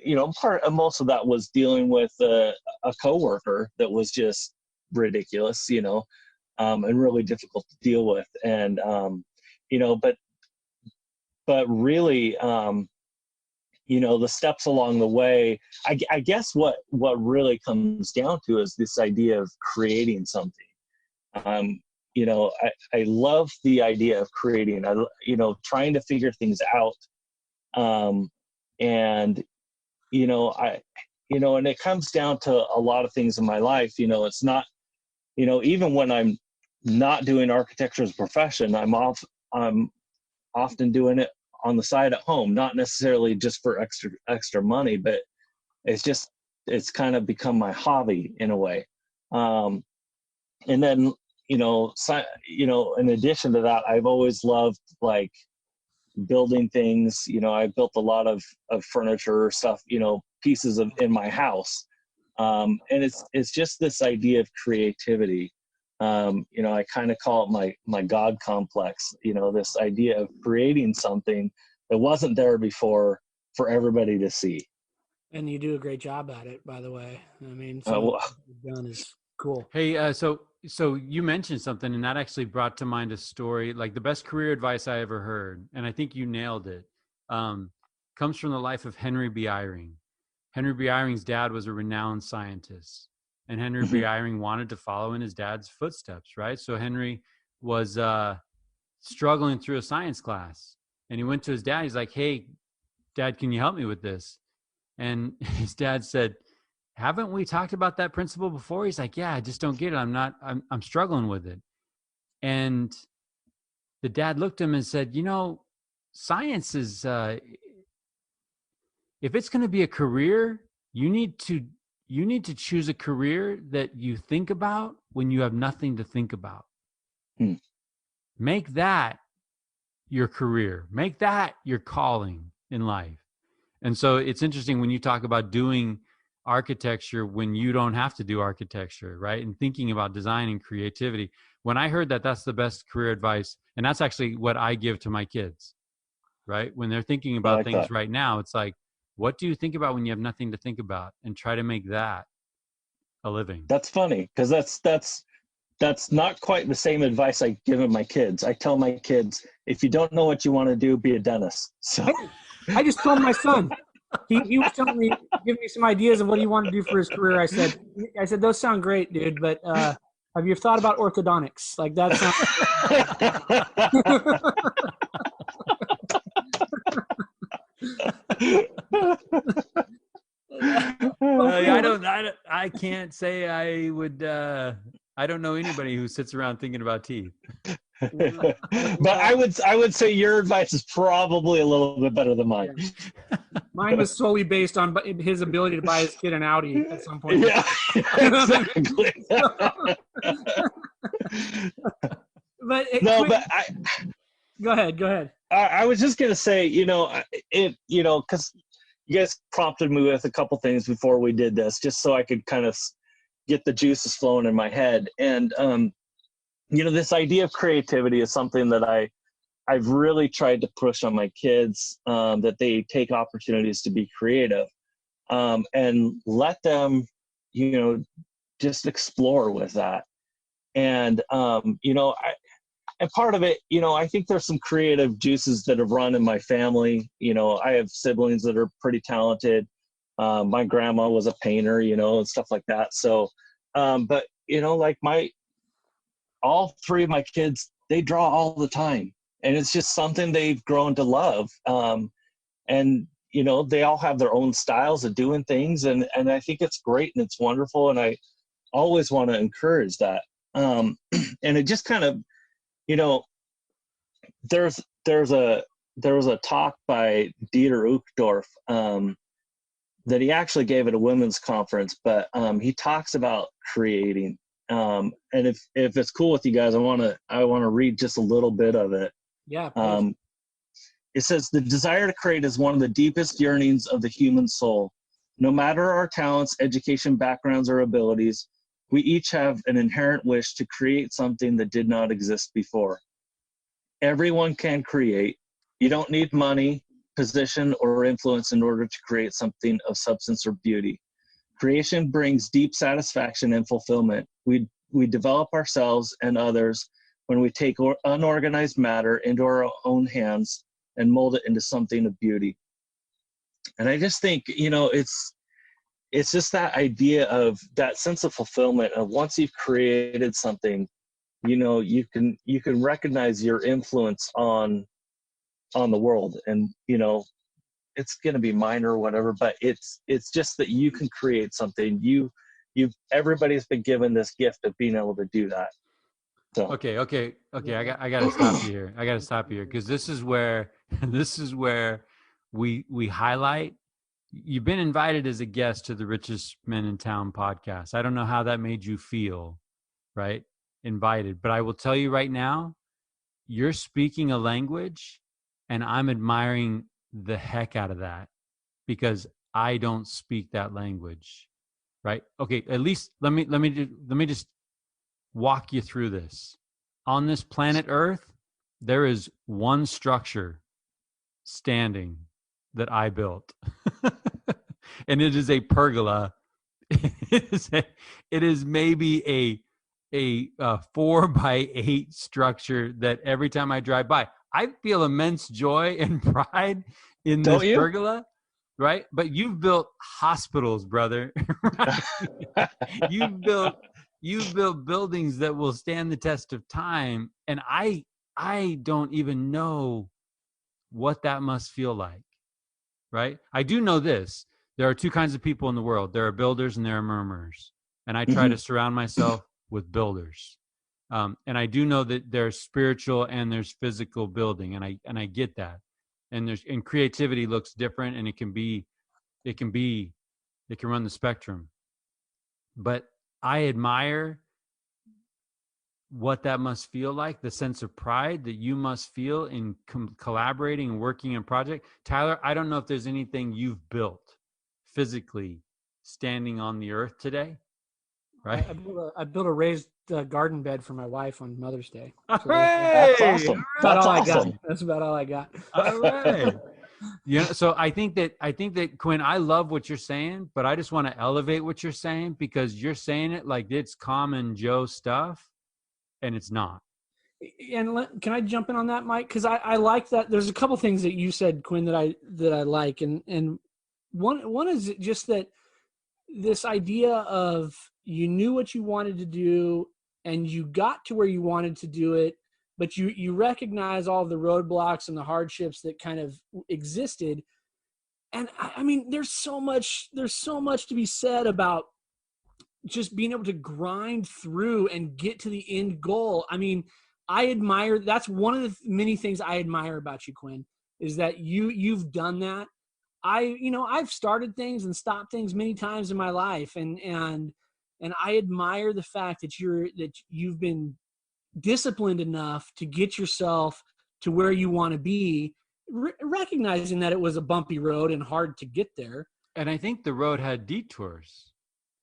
most of that was dealing with a coworker that was just ridiculous, and really difficult to deal with. And, but really, the steps along the way, I guess what really comes down to is this idea of creating something. I love the idea of creating, trying to figure things out. And it comes down to a lot of things in my life. It's not, even when I'm not doing architecture as a profession, I'm often doing it on the side at home, not necessarily just for extra money, but it's kind of become my hobby in a way. And then, in addition to that, I've always loved like building things. I built a lot of furniture stuff, pieces in my house. And it's just this idea of creativity. I kind of call it my God complex, this idea of creating something that wasn't there before for everybody to see. And you do a great job at it, by the way. I mean, what you've done is cool. Hey, so you mentioned something, and that actually brought to mind a story, like the best career advice I ever heard, and I think you nailed it, comes from the life of Henry B. Eyring. Henry B. Eyring's dad was a renowned scientist, and Henry B. Eyring wanted to follow in his dad's footsteps, right? So Henry was struggling through a science class, and he went to his dad. He's like, "Hey, Dad, can you help me with this?" And his dad said, "Haven't we talked about that principle before?" He's like, "Yeah, I just don't get it. I'm struggling with it." And the dad looked at him and said, "Science is, if it's going to be a career, you need to choose a career that you think about when you have nothing to think about. Make that your career. Make that your calling in life." And so it's interesting when you talk about doing architecture when you don't have to do architecture, right? And thinking about design and creativity. When I heard that, that's the best career advice. And that's actually what I give to my kids, right? When they're thinking about things right now, it's like, what do you think about when you have nothing to think about? And try to make that a living. That's funny, because that's not quite the same advice I give my kids. I tell my kids, if you don't know what you want to do, be a dentist. So I just told my son. He was telling me, giving me some ideas of what he wanted to do for his career. I said, those sound great, dude, but have you thought about orthodontics? Like that I can't say I would. I don't know anybody who sits around thinking about teeth. But I would say your advice is probably a little bit better than mine. Yeah. Mine was solely based on his ability to buy his kid an Audi at some point. Yeah, exactly. Go ahead. I was just gonna say, because you guys prompted me with a couple things before we did this, just so I could kind of get the juices flowing in my head. And, this idea of creativity is something that I've really tried to push on my kids, that they take opportunities to be creative, and let them, just explore with that. And, and part of it, I think there's some creative juices that have run in my family. I have siblings that are pretty talented. My grandma was a painter, and stuff like that. So, but, like all three of my kids, they draw all the time. And it's just something they've grown to love. And, they all have their own styles of doing things. And I think it's great and it's wonderful. And I always want to encourage that. And it just kind of, there was a talk by Dieter Uchtdorf, that he actually gave at a women's conference, but he talks about creating. And if it's cool with you guys, I want to read just a little bit of it. Yeah. It says, "The desire to create is one of the deepest yearnings of the human soul. No matter our talents, education, backgrounds, or abilities, we each have an inherent wish to create something that did not exist before. Everyone can create. You don't need money, position, or influence in order to create something of substance or beauty. Creation brings deep satisfaction and fulfillment. We develop ourselves and others when we take unorganized matter into our own hands and mold it into something of beauty." And I just think, it's just that idea of that sense of fulfillment of once you've created something, you can recognize your influence on the world. And, it's going to be minor or whatever, but it's just that you can create something. Everybody's been given this gift of being able to do that. So. Okay. I got to stop you here. I got to stop you here because this is where we highlight. You've been invited as a guest to the Richest Men in Town podcast. I don't know how that made you feel, right? Invited, but I will tell you right now, you're speaking a language, and I'm admiring the heck out of that because I don't speak that language, right? Okay, at least let me just walk you through this. On this planet Earth, there is one structure standing that I built. And it is a pergola. It is maybe a 4x8 structure that every time I drive by, I feel immense joy and pride in this pergola, right? But you've built hospitals, brother. Right? You've built buildings that will stand the test of time, and I don't even know what that must feel like, right? I do know this. There are two kinds of people in the world. There are builders and there are murmurers. And I try to surround myself with builders. And I do know that there's spiritual and there's physical building, and I get that. And creativity looks different, and it can run the spectrum. But I admire what that must feel like, the sense of pride that you must feel in collaborating and working in project. Tyler, I don't know if there's anything you've built physically standing on the earth today, right? I built a raised garden bed for my wife on Mother's Day. So that's awesome. That's awesome. That's about all I got. All right. So I think that Quinn, I love what you're saying, but I just want to elevate what you're saying because you're saying it like it's common Joe stuff, and it's not. And can I jump in on that, Mike? Because I like that. There's a couple things that you said, Quinn, that I like, and one is just that this idea of you knew what you wanted to do and you got to where you wanted to do it, but you recognize all of the roadblocks and the hardships that kind of existed. And I mean, there's so much to be said about just being able to grind through and get to the end goal. I mean, that's one of the many things I admire about you, Quinn, is that you've done that. I've started things and stopped things many times in my life, and I admire the fact that you've been disciplined enough to get yourself to where you want to be, recognizing that it was a bumpy road and hard to get there. And I think the road had detours.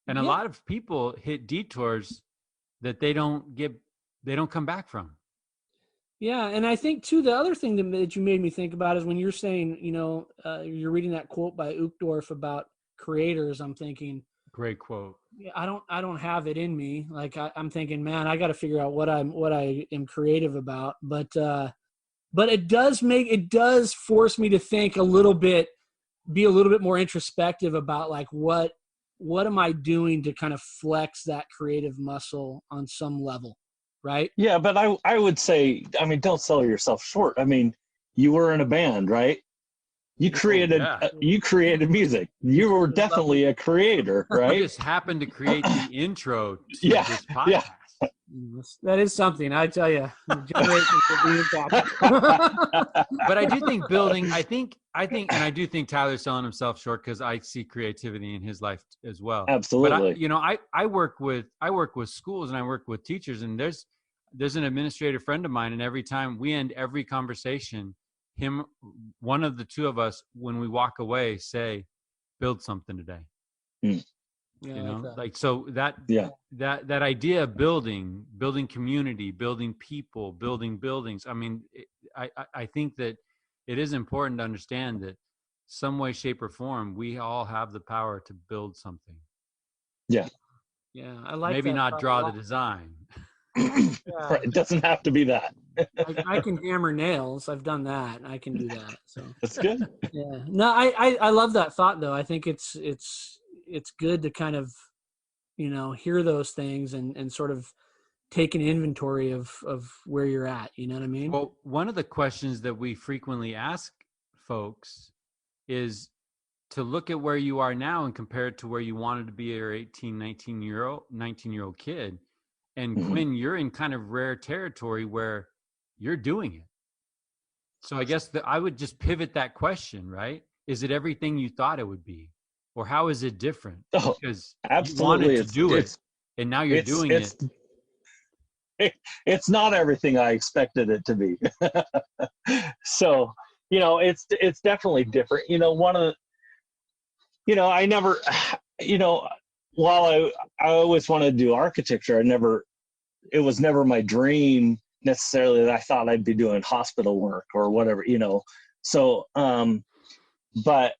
And a lot of people hit detours that they don't come back from. Yeah, and I think too, the other thing that you made me think about is when you're saying, you're reading that quote by Uchtdorf about creators. I'm thinking, great quote. Yeah, I don't have it in me. Like I'm thinking, man, I got to figure out what I am creative about. But it does force me to think a little bit, be a little bit more introspective about like what am I doing to kind of flex that creative muscle on some level. Right. Yeah, but I would say, I mean, don't sell yourself short. I mean, you were in a band, right? You created music. You were definitely a creator, right? You just happened to create the intro to this podcast. Yeah. That is something, I tell you. But I do think building. I think, and I do think Tyler's selling himself short because I see creativity in his life as well. Absolutely. But I work with schools and I work with teachers, and there's an administrative friend of mine, and every time we end every conversation, one of the two of us, when we walk away, say, "Build something today." Yeah, that idea of building community, building people, building buildings. I mean, I think that it is important to understand that some way, shape, or form, we all have the power to build something. Yeah. Yeah, I like maybe that not draw the design. Right, it doesn't have to be that. I can hammer nails. I've done that. I can do that. So that's good. Yeah. No, I love that thought though. I think it's good to kind of, hear those things and sort of take an inventory of where you're at. You know what I mean? Well, one of the questions that we frequently ask folks is to look at where you are now and compare it to where you wanted to be your 18, 19-year-old kid. And Quinn, you're in kind of rare territory where you're doing it. So I guess I would just pivot that question, right? Is it everything you thought it would be? Or how is it different? Because absolutely, you wanted to do it, and now you're doing it. It's not everything I expected it to be. So, it's definitely different. I never, while I always wanted to do architecture, it was never my dream necessarily that I thought I'd be doing hospital work or whatever, So, but,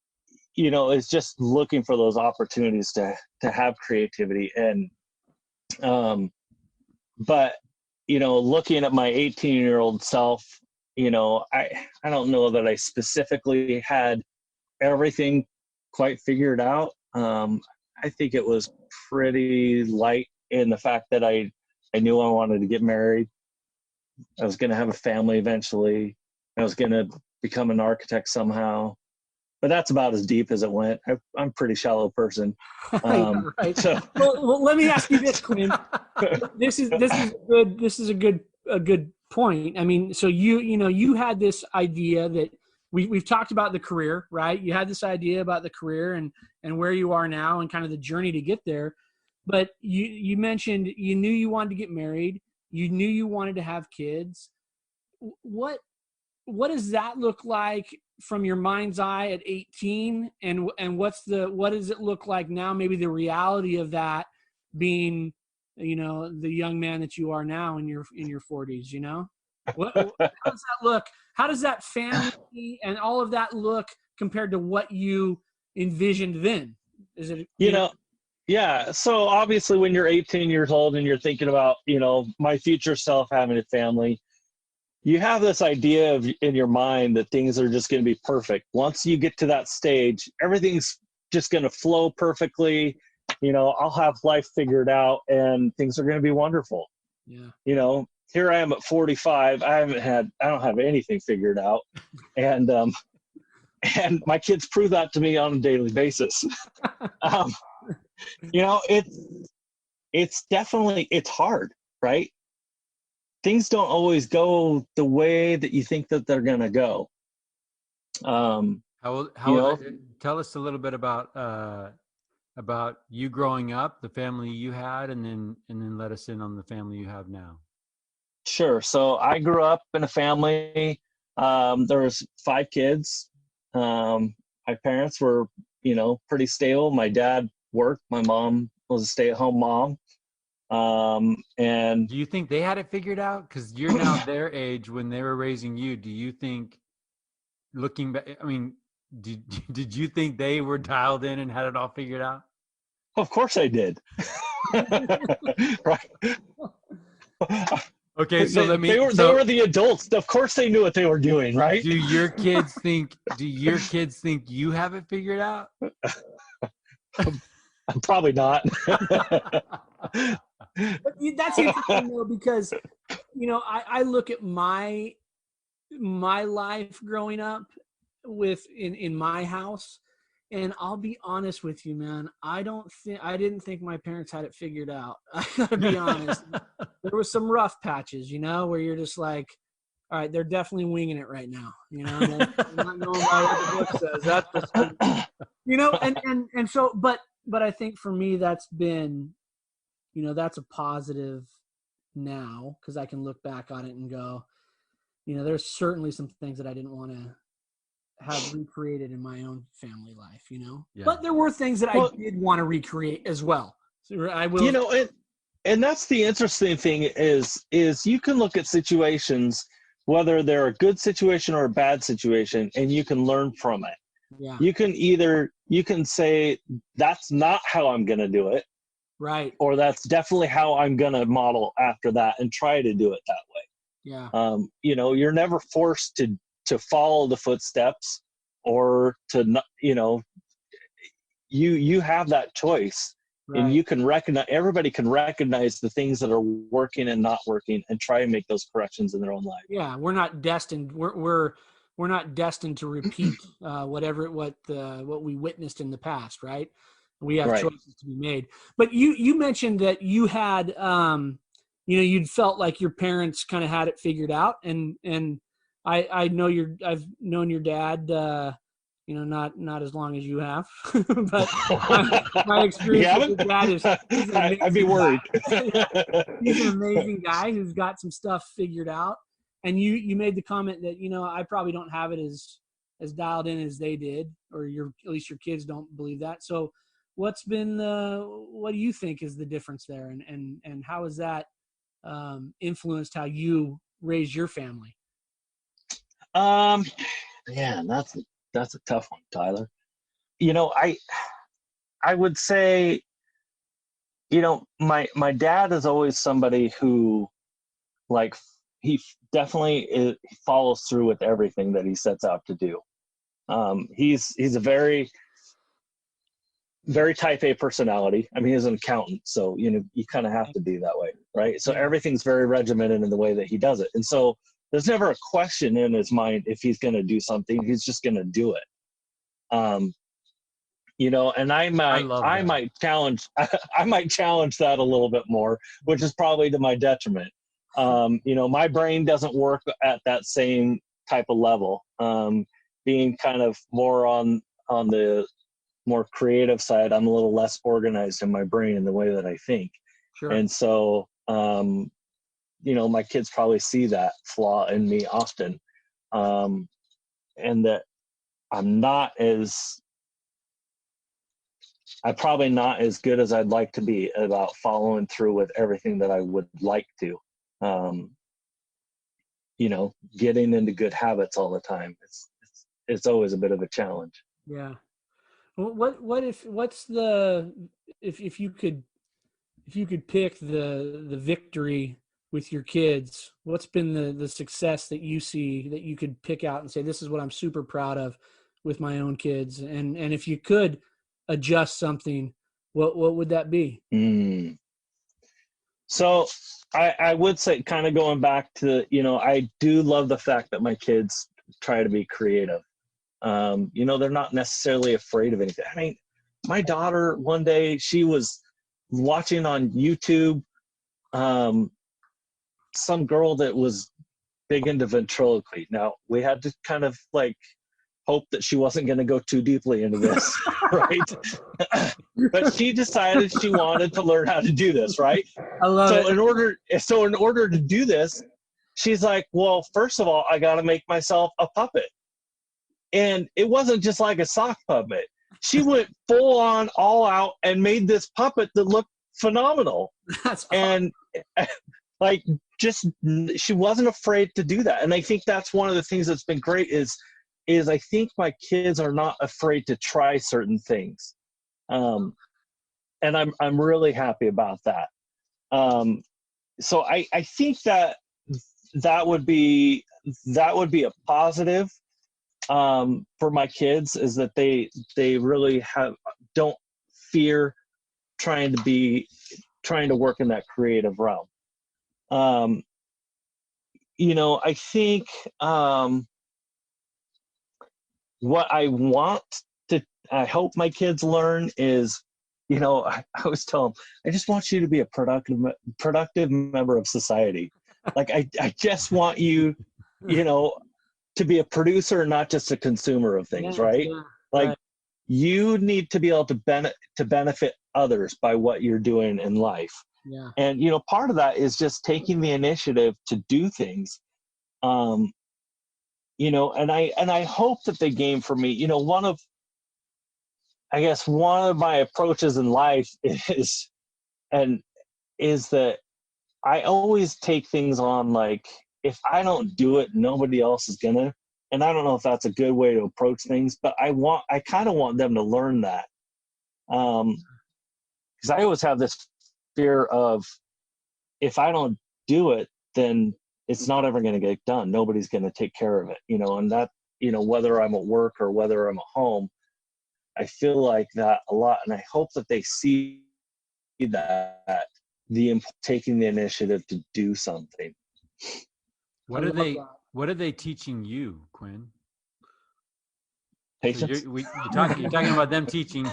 it's just looking for those opportunities to have creativity. And, but, looking at my 18-year-old self, I don't know that I specifically had everything quite figured out. I think it was pretty light in the fact that I knew I wanted to get married. I was going to have a family eventually. I was going to become an architect somehow. But that's about as deep as it went. I'm a pretty shallow person. Right. So. Well, let me ask you this, Quinn. This is good. This is a good point. I mean, so you had this idea that we've talked about the career, right? You had this idea about the career and where you are now and kind of the journey to get there. But you mentioned you knew you wanted to get married. You knew you wanted to have kids. What does that look like from your mind's eye at 18? And what does it look like now? Maybe the reality of that being, the young man that you are now in your 40s, how does that look? How does that family and all of that look compared to what you envisioned then? Is it, Yeah. So obviously when you're 18 years old and you're thinking about, my future self having a family, you have this idea in your mind that things are just going to be perfect. Once you get to that stage, everything's just going to flow perfectly. I'll have life figured out and things are going to be wonderful. Yeah. Here I am at 45. I don't have anything figured out. And my kids prove that to me on a daily basis. It's definitely, it's hard, right? Things don't always go the way that you think that they're going to go. Tell us a little bit about you growing up, the family you had, and then let us in on the family you have now. Sure. So I grew up in a family. There was 5 kids. My parents were, pretty stable. My dad worked. My mom was a stay-at-home mom. And do you think they had it figured out? Because you're now their age when they were raising you. Do you think, looking back, I mean, did you think they were dialed in and had it all figured out? of course I did. Right. Okay, so they were the adults. Of course they knew what they were doing, right? Do your kids think you have it figured out? Probably not. But that's interesting though, because I look at my life growing up in my house, and I'll be honest with you, man. I didn't think my parents had it figured out. I gotta be honest. There was some rough patches, where you're just like, all right, they're definitely winging it right now. They're not going by what the book says. That's and so, but I think for me that's been, that's a positive now, because I can look back on it and go, there's certainly some things that I didn't want to have recreated in my own family life, Yeah. But there were things that I did want to recreate as well. So I will, and that's the interesting thing is you can look at situations, whether they're a good situation or a bad situation, and you can learn from it. Yeah. You can say that's not how I'm going to do it. Right. Or that's definitely how I'm going to model after that and try to do it that way. Yeah. You're never forced to follow the footsteps or to, you have that choice. Right. And you can everybody can recognize the things that are working and not working and try and make those corrections in their own life. Yeah. We're not destined. We're not destined to repeat what we witnessed in the past. Right. We have choices to be made. But you mentioned that you had, you'd felt like your parents kind of had it figured out. And I know I've known your dad, not as long as you have, but my experience with your dad is, I'd be worried. He's an amazing guy who's got some stuff figured out. And you made the comment that, I probably don't have it as dialed in as they did, or at least your kids don't believe that. So what do you think is the difference there? And how has that influenced how you raise your family? Man, that's a tough one, Tyler. I would say, my dad is always somebody who, like, he definitely follows through with everything that he sets out to do. He's a very, very type A personality. I mean, he's an accountant, so, you kind of have to be that way, right? So everything's very regimented in the way that he does it. And so there's never a question in his mind if he's going to do something. He's just going to do it. And I might challenge that a little bit more, which is probably to my detriment. My brain doesn't work at that same type of level. Being kind of more on the more creative side, I'm a little less organized in my brain in the way that I think. Sure. And so, my kids probably see that flaw in me often. And that I'm probably not as good as I'd like to be about following through with everything that I would like to. Getting into good habits all the time. It's always a bit of a challenge. Yeah. If you could pick the victory with your kids, what's been the success that you see that you could pick out and say, this is what I'm super proud of with my own kids? And if you could adjust something, what would that be? So I would say, kind of going back to, I do love the fact that my kids try to be creative. They're not necessarily afraid of anything. I mean, my daughter, one day she was watching on YouTube, some girl that was big into ventriloquy. Now, we had to kind of hope that she wasn't going to go too deeply into this, right? But she decided she wanted to learn how to do this, right? I love it. In order to do this, she's like, well, first of all, I got to make myself a puppet. And it wasn't just like a sock puppet. she went full on all out and made this puppet that looked phenomenal. That's And like, just, she wasn't afraid to do that. And I think that's one of the things that's been great is I think my kids are not afraid to try certain things. And I'm really happy about that. So I think that would be a positive for my kids, is that they really don't fear trying to work in that creative realm. You know, I think what I hope my kids learn is, you know, I always tell them, I just want you to be a productive member of society. Like, I just want you, you know, to be a producer, not just a consumer of things, right? Yeah, like, right. You need to be able to benefit others by what you're doing in life. Yeah. And, you know, part of that is just taking the initiative to do things. You know, and I hope that they gain from me, you know, one of my approaches in life is that I always take things on like, if I don't do it, nobody else is gonna. And I don't know if that's a good way to approach things, but I kind of want them to learn that. Because I always have this fear of, if I don't do it, then it's not ever going to get done. Nobody's going to take care of it, you know, and that, you know, whether I'm at work or whether I'm at home, I feel like that a lot. And I hope that they see that, taking the initiative to do something. What are they teaching you, Quinn? Patience. So you're talking about them teaching.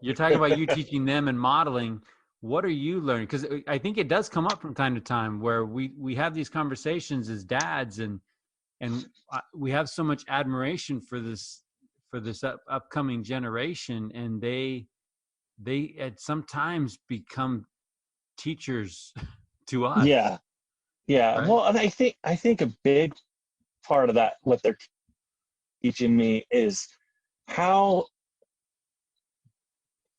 You're talking about you teaching them and modeling. What are you learning? Because I think it does come up from time to time where we have these conversations as dads, and we have so much admiration for this upcoming generation, and they at sometimes become teachers to us. Yeah. Right? Well, and I think a big part of that, what they're teaching me, is how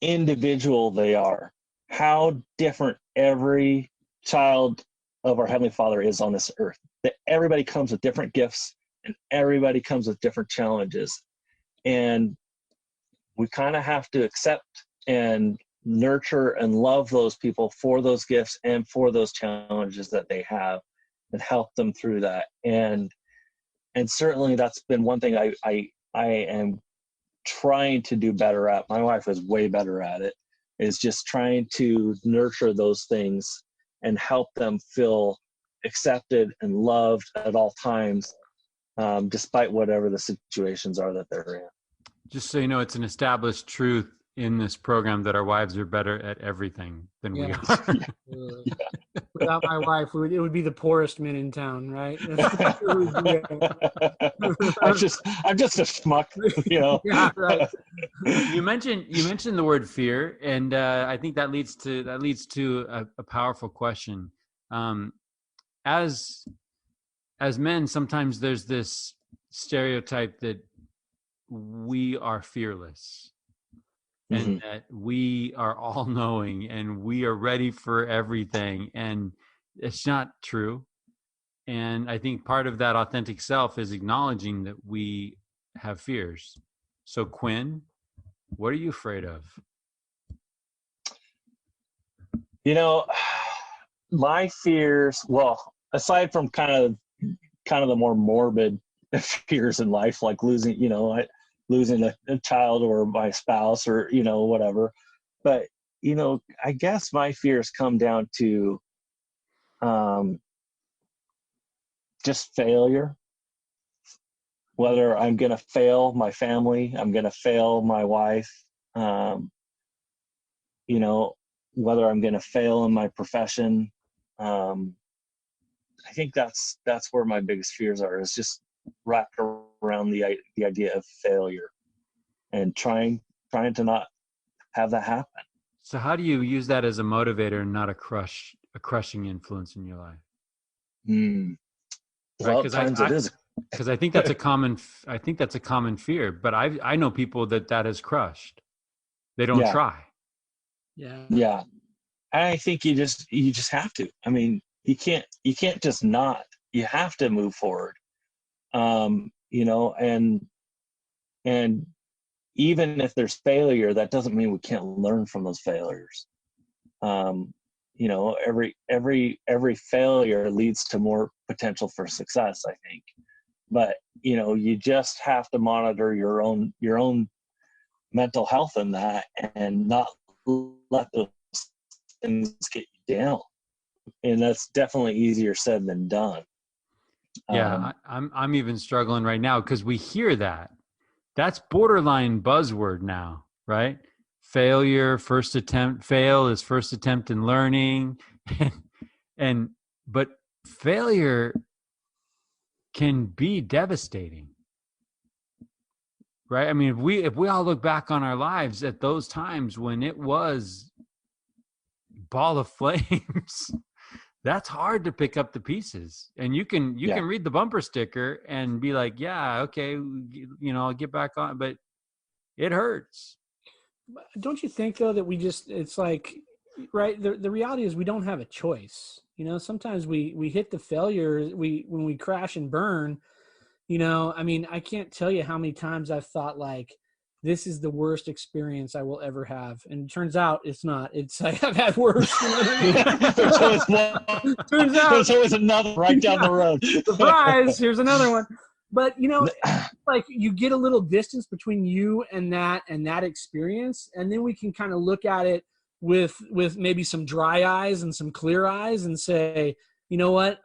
individual they are, how different every child of our Heavenly Father is on this earth. That everybody comes with different gifts and everybody comes with different challenges. And we kind of have to accept and nurture and love those people for those gifts and for those challenges that they have, and help them through that. And certainly that's been one thing I am trying to do better at. My wife is way better at it, is just trying to nurture those things and help them feel accepted and loved at all times, despite whatever the situations are that they're in. Just so you know, it's an established truth in this program that our wives are better at everything than we are. Without my wife, it would be the poorest men in town, right? I'm just a schmuck, you know. Yeah, right. You mentioned the word fear, and I think that leads to a powerful question. As men, sometimes there's this stereotype that we are fearless, and that we are all knowing and we are ready for everything, and it's not true. And I think part of that authentic self is acknowledging that we have fears. So Quinn, what are you afraid of? You know, my fears, well, aside from kind of the more morbid fears in life, like losing a child or my spouse or, you know, whatever. But, you know, I guess my fears come down to just failure. Whether I'm going to fail my family, I'm going to fail my wife, you know, whether I'm going to fail in my profession. I think that's where my biggest fears are, is just wrapped around the idea of failure and trying to not have that happen. So how do you use that as a motivator and not a crushing influence in your life? Well, Right, at times it is. Because I think that's a common fear, but I know people that has crushed. They don't Yeah. try. Yeah. Yeah. I think you just have to. I mean, you can't just not. You have to move forward. You know, and even if there's failure, that doesn't mean we can't learn from those failures. You know, every failure leads to more potential for success, I think. But, you know, you just have to monitor your own mental health in that, and not let those things get you down. And that's definitely easier said than done. Yeah, I'm even struggling right now because we hear that. That's borderline buzzword now, right? Failure, first attempt, fail is first attempt in learning. But failure can be devastating. Right? I mean, if we all look back on our lives at those times when it was ball of flames, that's hard to pick up the pieces. And you can read the bumper sticker and be like, yeah, okay, you know, I'll get back on, but it hurts. Don't you think though that it's like, right, the reality is we don't have a choice. You know, sometimes we hit the failure, when we crash and burn, you know, I mean, I can't tell you how many times I've thought like, this is the worst experience I will ever have. And it turns out it's not. It's I've had worse. You know what I mean? There's always one. Turns out There's always another right down the road. Surprise, here's another one. But you know, like you get a little distance between you and that experience, and then we can kind of look at it with maybe some dry eyes and some clear eyes and say, you know what,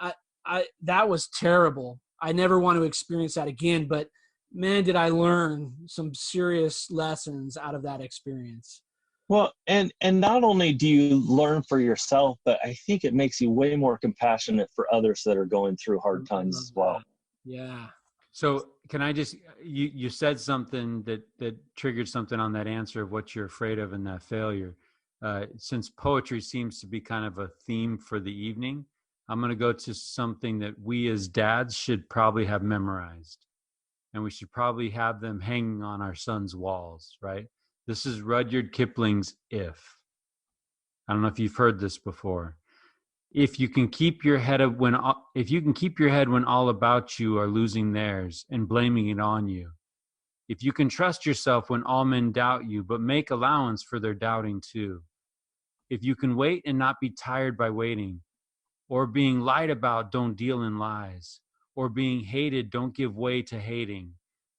I that was terrible. I never want to experience that again, but man, did I learn some serious lessons out of that experience. Well, and not only do you learn for yourself, but I think it makes you way more compassionate for others that are going through hard times as well. Yeah. So can I just, you said something that triggered something on that answer of what you're afraid of in that failure. Since poetry seems to be kind of a theme for the evening, I'm going to go to something that we as dads should probably have memorized. And we should probably have them hanging on our sons' walls, right? This is Rudyard Kipling's If. I don't know if you've heard this before. If you can keep your head when all about you are losing theirs and blaming it on you. If you can trust yourself when all men doubt you, but make allowance for their doubting too. If you can wait and not be tired by waiting, or being lied about, don't deal in lies, or being hated, don't give way to hating,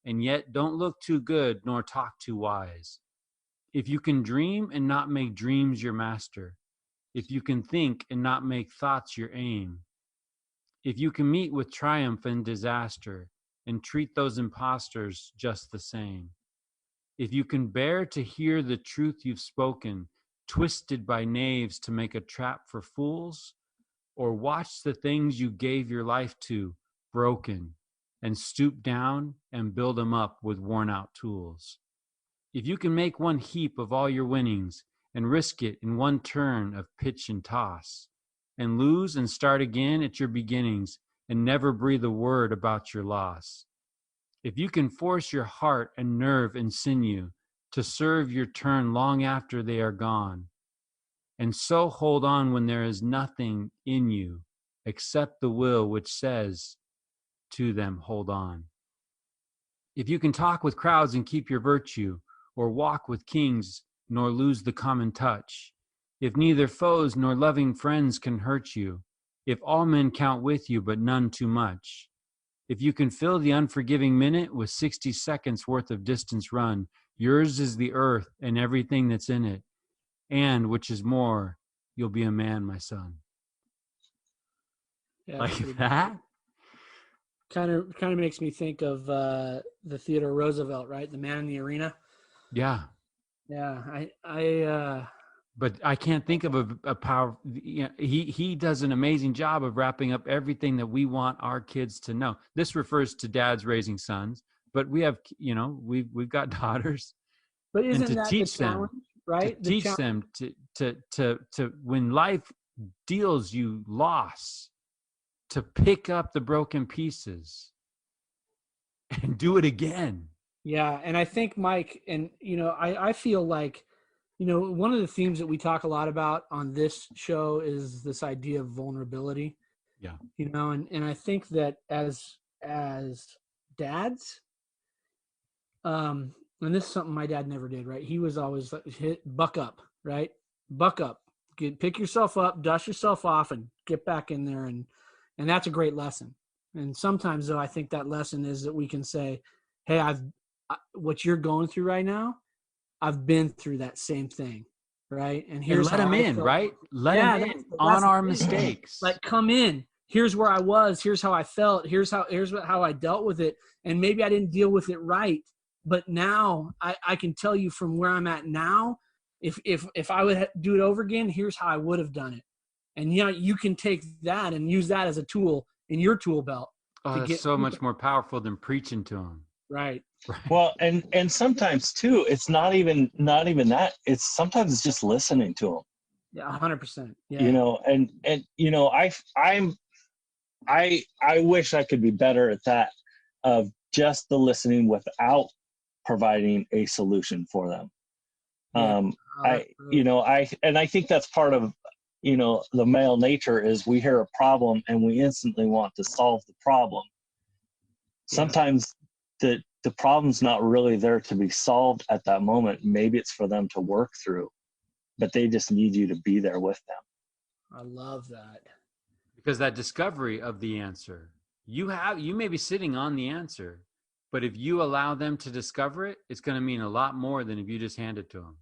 and yet don't look too good nor talk too wise. If you can dream and not make dreams your master, if you can think and not make thoughts your aim, if you can meet with triumph and disaster and treat those impostors just the same, if you can bear to hear the truth you've spoken, twisted by knaves to make a trap for fools, or watch the things you gave your life to broken and stoop down and build them up with worn out tools. If you can make one heap of all your winnings and risk it in one turn of pitch and toss, and lose and start again at your beginnings and never breathe a word about your loss. If you can force your heart and nerve and sinew to serve your turn long after they are gone, and so hold on when there is nothing in you except the will which says to them, hold on. If you can talk with crowds and keep your virtue, or walk with kings nor lose the common touch, if neither foes nor loving friends can hurt you, if all men count with you but none too much, if you can fill the unforgiving minute with 60 seconds worth of distance run, yours is the earth and everything that's in it, and which is more, you'll be a man, my son. Yeah, like that? Kind of makes me think of the Theodore Roosevelt, right? The Man in the Arena. Yeah. Yeah, but I can't think of a power. You know, he does an amazing job of wrapping up everything that we want our kids to know. This refers to dads raising sons, but we have, you know, we've got daughters. But isn't and to that teach the challenge, them, right? To teach them to when life deals you loss, to pick up the broken pieces and do it again. Yeah. And I think, Mike, and, I feel like, one of the themes that we talk a lot about on this show is this idea of vulnerability, Yeah. And I think that as dads, and this is something my dad never did, right? He was always like, buck up, right? Buck up, pick yourself up, dust yourself off, and get back in there. And that's a great lesson. And sometimes, though, I think that lesson is that we can say, hey, what you're going through right now, I've been through that same thing, right? And here's let him in, right? Let him in on our mistakes. Like, come in. Here's where I was. Here's how I felt. Here's how I dealt with it. And maybe I didn't deal with it right, but now I can tell you from where I'm at now. If I would do it over again, here's how I would have done it. And you can take that and use that as a tool in your tool belt. Oh, that's so much more powerful than preaching to them. Right. Well, and sometimes too, it's not even that. Sometimes it's just listening to them. Yeah, 100%. Yeah. I wish I could be better at that, of just the listening without providing a solution for them. I think that's part of, the male nature is we hear a problem and we instantly want to solve the problem. Sometimes the problem's not really there to be solved at that moment. Maybe it's for them to work through, but they just need you to be there with them. I love that. Because that discovery of the answer, you may be sitting on the answer, but if you allow them to discover it, it's going to mean a lot more than if you just hand it to them.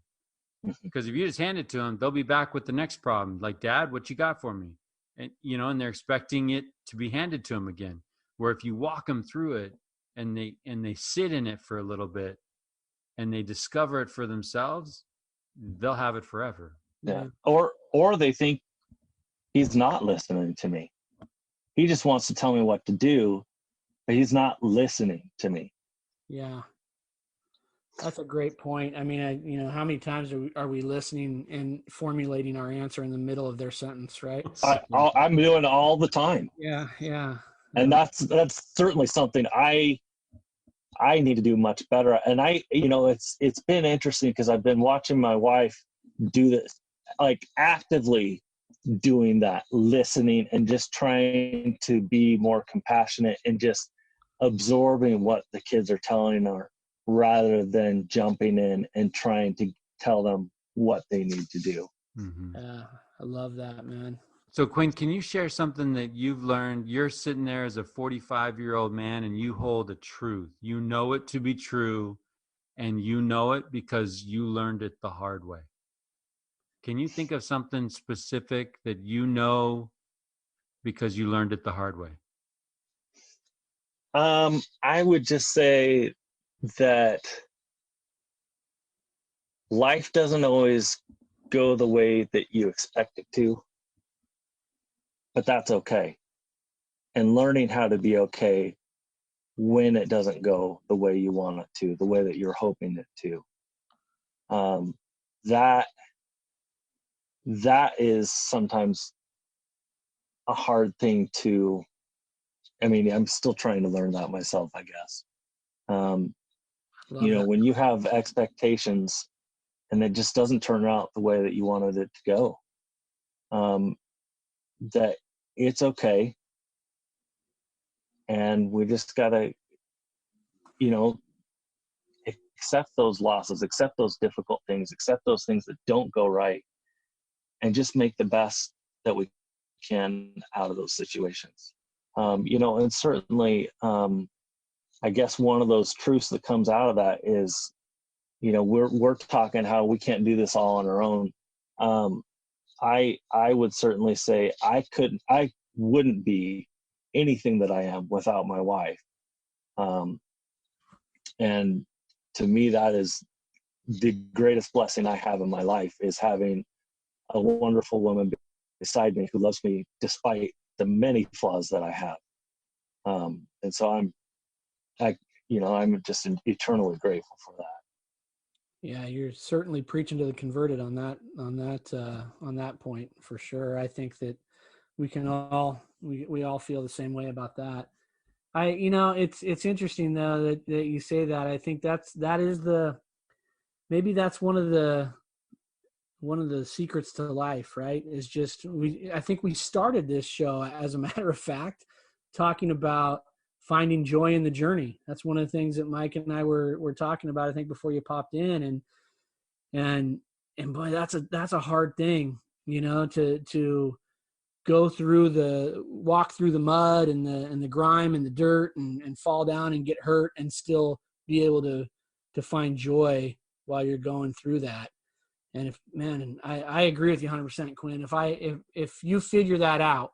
Because if you just hand it to them, they'll be back with the next problem. Like, Dad, what you got for me? And, and they're expecting it to be handed to them again. Where if you walk them through it and they sit in it for a little bit and they discover it for themselves, they'll have it forever. Yeah. Or they think he's not listening to me. He just wants to tell me what to do, but he's not listening to me. Yeah. That's a great point. I mean, how many times are we listening and formulating our answer in the middle of their sentence, right? I'm doing it all the time. Yeah, yeah. And that's certainly something I need to do much better. And it's been interesting because I've been watching my wife do this, like actively doing that, listening and just trying to be more compassionate and just absorbing what the kids are telling her, rather than jumping in and trying to tell them what they need to do. Mm-hmm. I love that, man. So, Quinn, can you share something that you've learned? You're sitting there as a 45-year-old man and you hold a truth. You know it to be true, and you know it because you learned it the hard way. Can you think of something specific that you know because you learned it the hard way? I would just say that life doesn't always go the way that you expect it to, but that's okay. And learning how to be okay when it doesn't go the way you want it to, the way that you're hoping it to. That is sometimes a hard thing to, I'm still trying to learn that myself, I guess. When you have expectations and it just doesn't turn out the way that you wanted it to go, that it's okay. And we just gotta, accept those losses, accept those difficult things, accept those things that don't go right, and just make the best that we can out of those situations. And certainly, I guess one of those truths that comes out of that is, we're talking how we can't do this all on our own. I would certainly say I wouldn't be anything that I am without my wife. And to me, that is the greatest blessing I have in my life, is having a wonderful woman beside me who loves me despite the many flaws that I have. And so I'm just eternally grateful for that. Yeah, you're certainly preaching to the converted on that point, for sure. I think that we can all we all feel the same way about that. It's interesting though that you say that. I think maybe that's one of the secrets to life, right? Is just I think we started this show, as a matter of fact, talking about finding joy in the journey. That's one of the things that Mike and I were talking about, I think, before you popped in. And boy, that's a hard thing, to walk through the mud and the grime and the dirt and fall down and get hurt and still be able to find joy while you're going through that. And I agree with you 100%, Quinn. If you figure that out,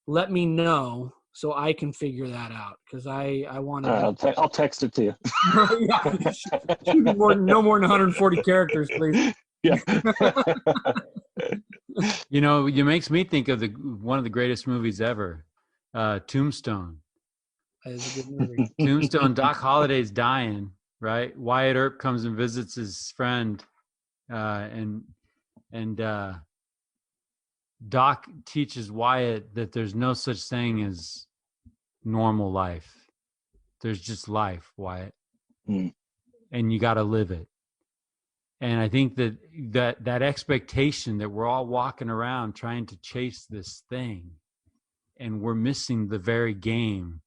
let me know so I can figure that out, because I want to. I'll text it to you. No more than 140 characters, please. Yeah. It makes me think of one of the greatest movies ever, Tombstone. That is a good movie. Tombstone. Doc Holliday's dying, right? Wyatt Earp comes and visits his friend, and Doc teaches Wyatt that there's no such thing as normal life. There's just life, Wyatt. And you got to live it. And I think that expectation that we're all walking around trying to chase this thing, and we're missing the very game,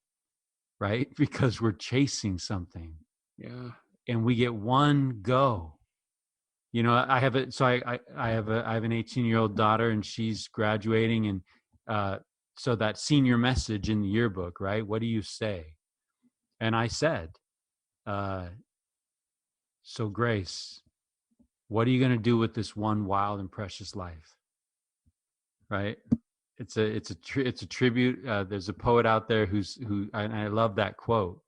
right? Because we're chasing something. Yeah. And we get one go. I have an 18-year-old daughter, and she's graduating, and so that senior message in the yearbook, right? What do you say? And I said, so Grace, what are you going to do with this one wild and precious life? Right? It's a tribute. There's a poet out there and I love that quote,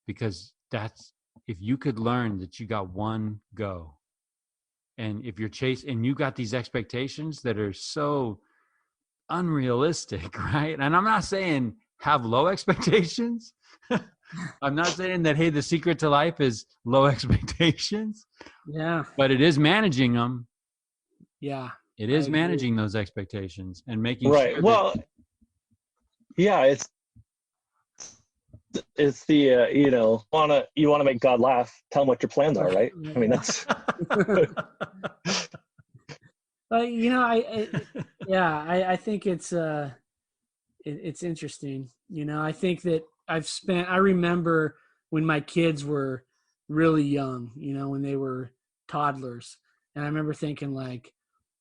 because that's, if you could learn that you got one go, and if you're and you got these expectations that are so unrealistic, right? And I'm not saying have low expectations. I'm not saying that, hey, the secret to life is low expectations. Yeah. But it is managing them. Yeah. It is managing those expectations and making right. Sure well, yeah, it's the you want to make God laugh, tell him what your plans are, right? I mean, that's I think it's interesting. I think that I remember when my kids were really young, when they were toddlers, and I remember thinking, like,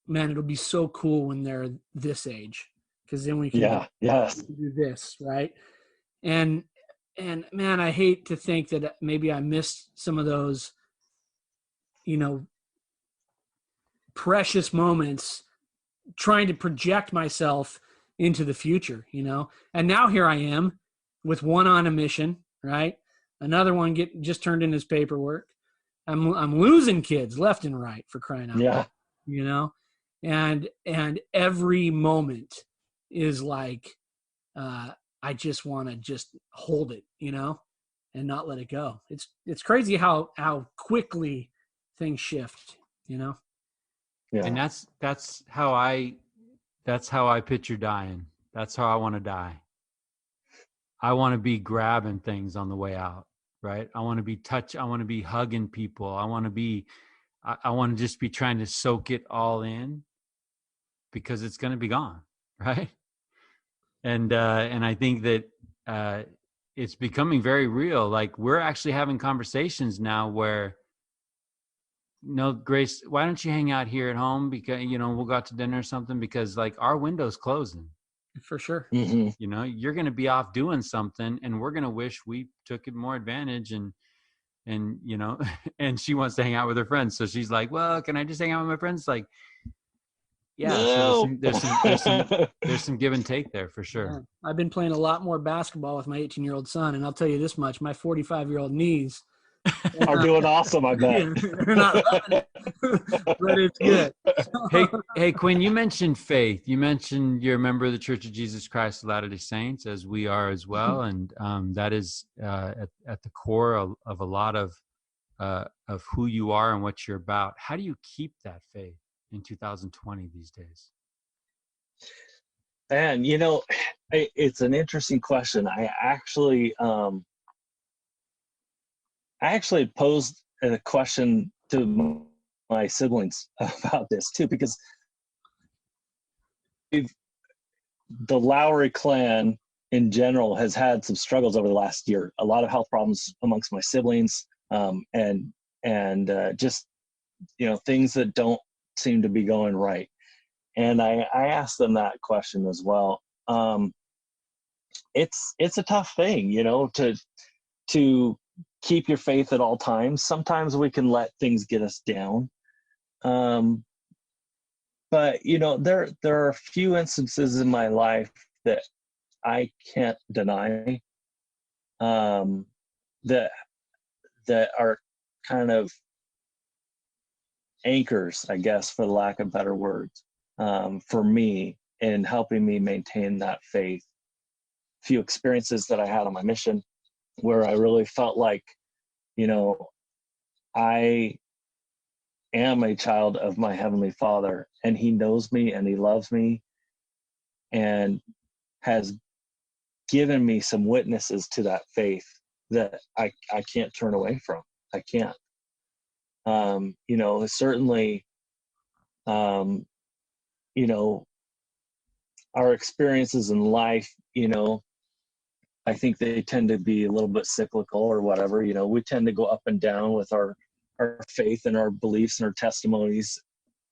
man, it'll be so cool when they're this age, because then we can do this, right? And man, I hate to think that maybe I missed some of those, precious moments trying to project myself into the future, and now here I am with one on a mission, right? Another one just turned in his paperwork. I'm losing kids left and right, for crying out loud, and every moment is like, I just want to just hold it, and not let it go. It's crazy how quickly things shift, Yeah. And that's how I picture dying. That's how I want to die. I want to be grabbing things on the way out, right? I want to be hugging people. I want to just be trying to soak it all in, because it's going to be gone, right? And I think that it's becoming very real. Like, we're actually having conversations now where, no, Grace, why don't you hang out here at home? Because, we'll go out to dinner or something, because, like, our window's closing. For sure. Mm-hmm. You're going to be off doing something, and we're going to wish we took it more advantage. And and she wants to hang out with her friends. So she's like, well, can I just hang out with my friends? Like, yeah. No. So there's some give and take there, for sure. Yeah. I've been playing a lot more basketball with my 18-year-old son, and I'll tell you this much: my 45-year-old knees are doing awesome, I bet. They're not loving it, but it's good. Hey, Quinn, you mentioned faith. You mentioned you're a member of the Church of Jesus Christ of Latter-day Saints, as we are as well, and that is at the core of a lot of who you are and what you're about. How do you keep that faith in 2020 these days? And It's an interesting question. I actually posed a question to my siblings about this too, because the Lowry clan in general has had some struggles over the last year. A lot of health problems amongst my siblings, and just things that don't seem to be going right. And I asked them that question as well. It's a tough thing, to keep your faith at all times. Sometimes we can let things get us down. But there are a few instances in my life that I can't deny, that are kind of anchors, I guess, for the lack of better words, for me in helping me maintain that faith. Few experiences that I had on my mission where I really felt like, I am a child of my Heavenly Father, and He knows me and He loves me and has given me some witnesses to that faith that I can't turn away from. I can't. Certainly, our experiences in life, I think they tend to be a little bit cyclical or whatever. We tend to go up and down with our faith and our beliefs and our testimonies.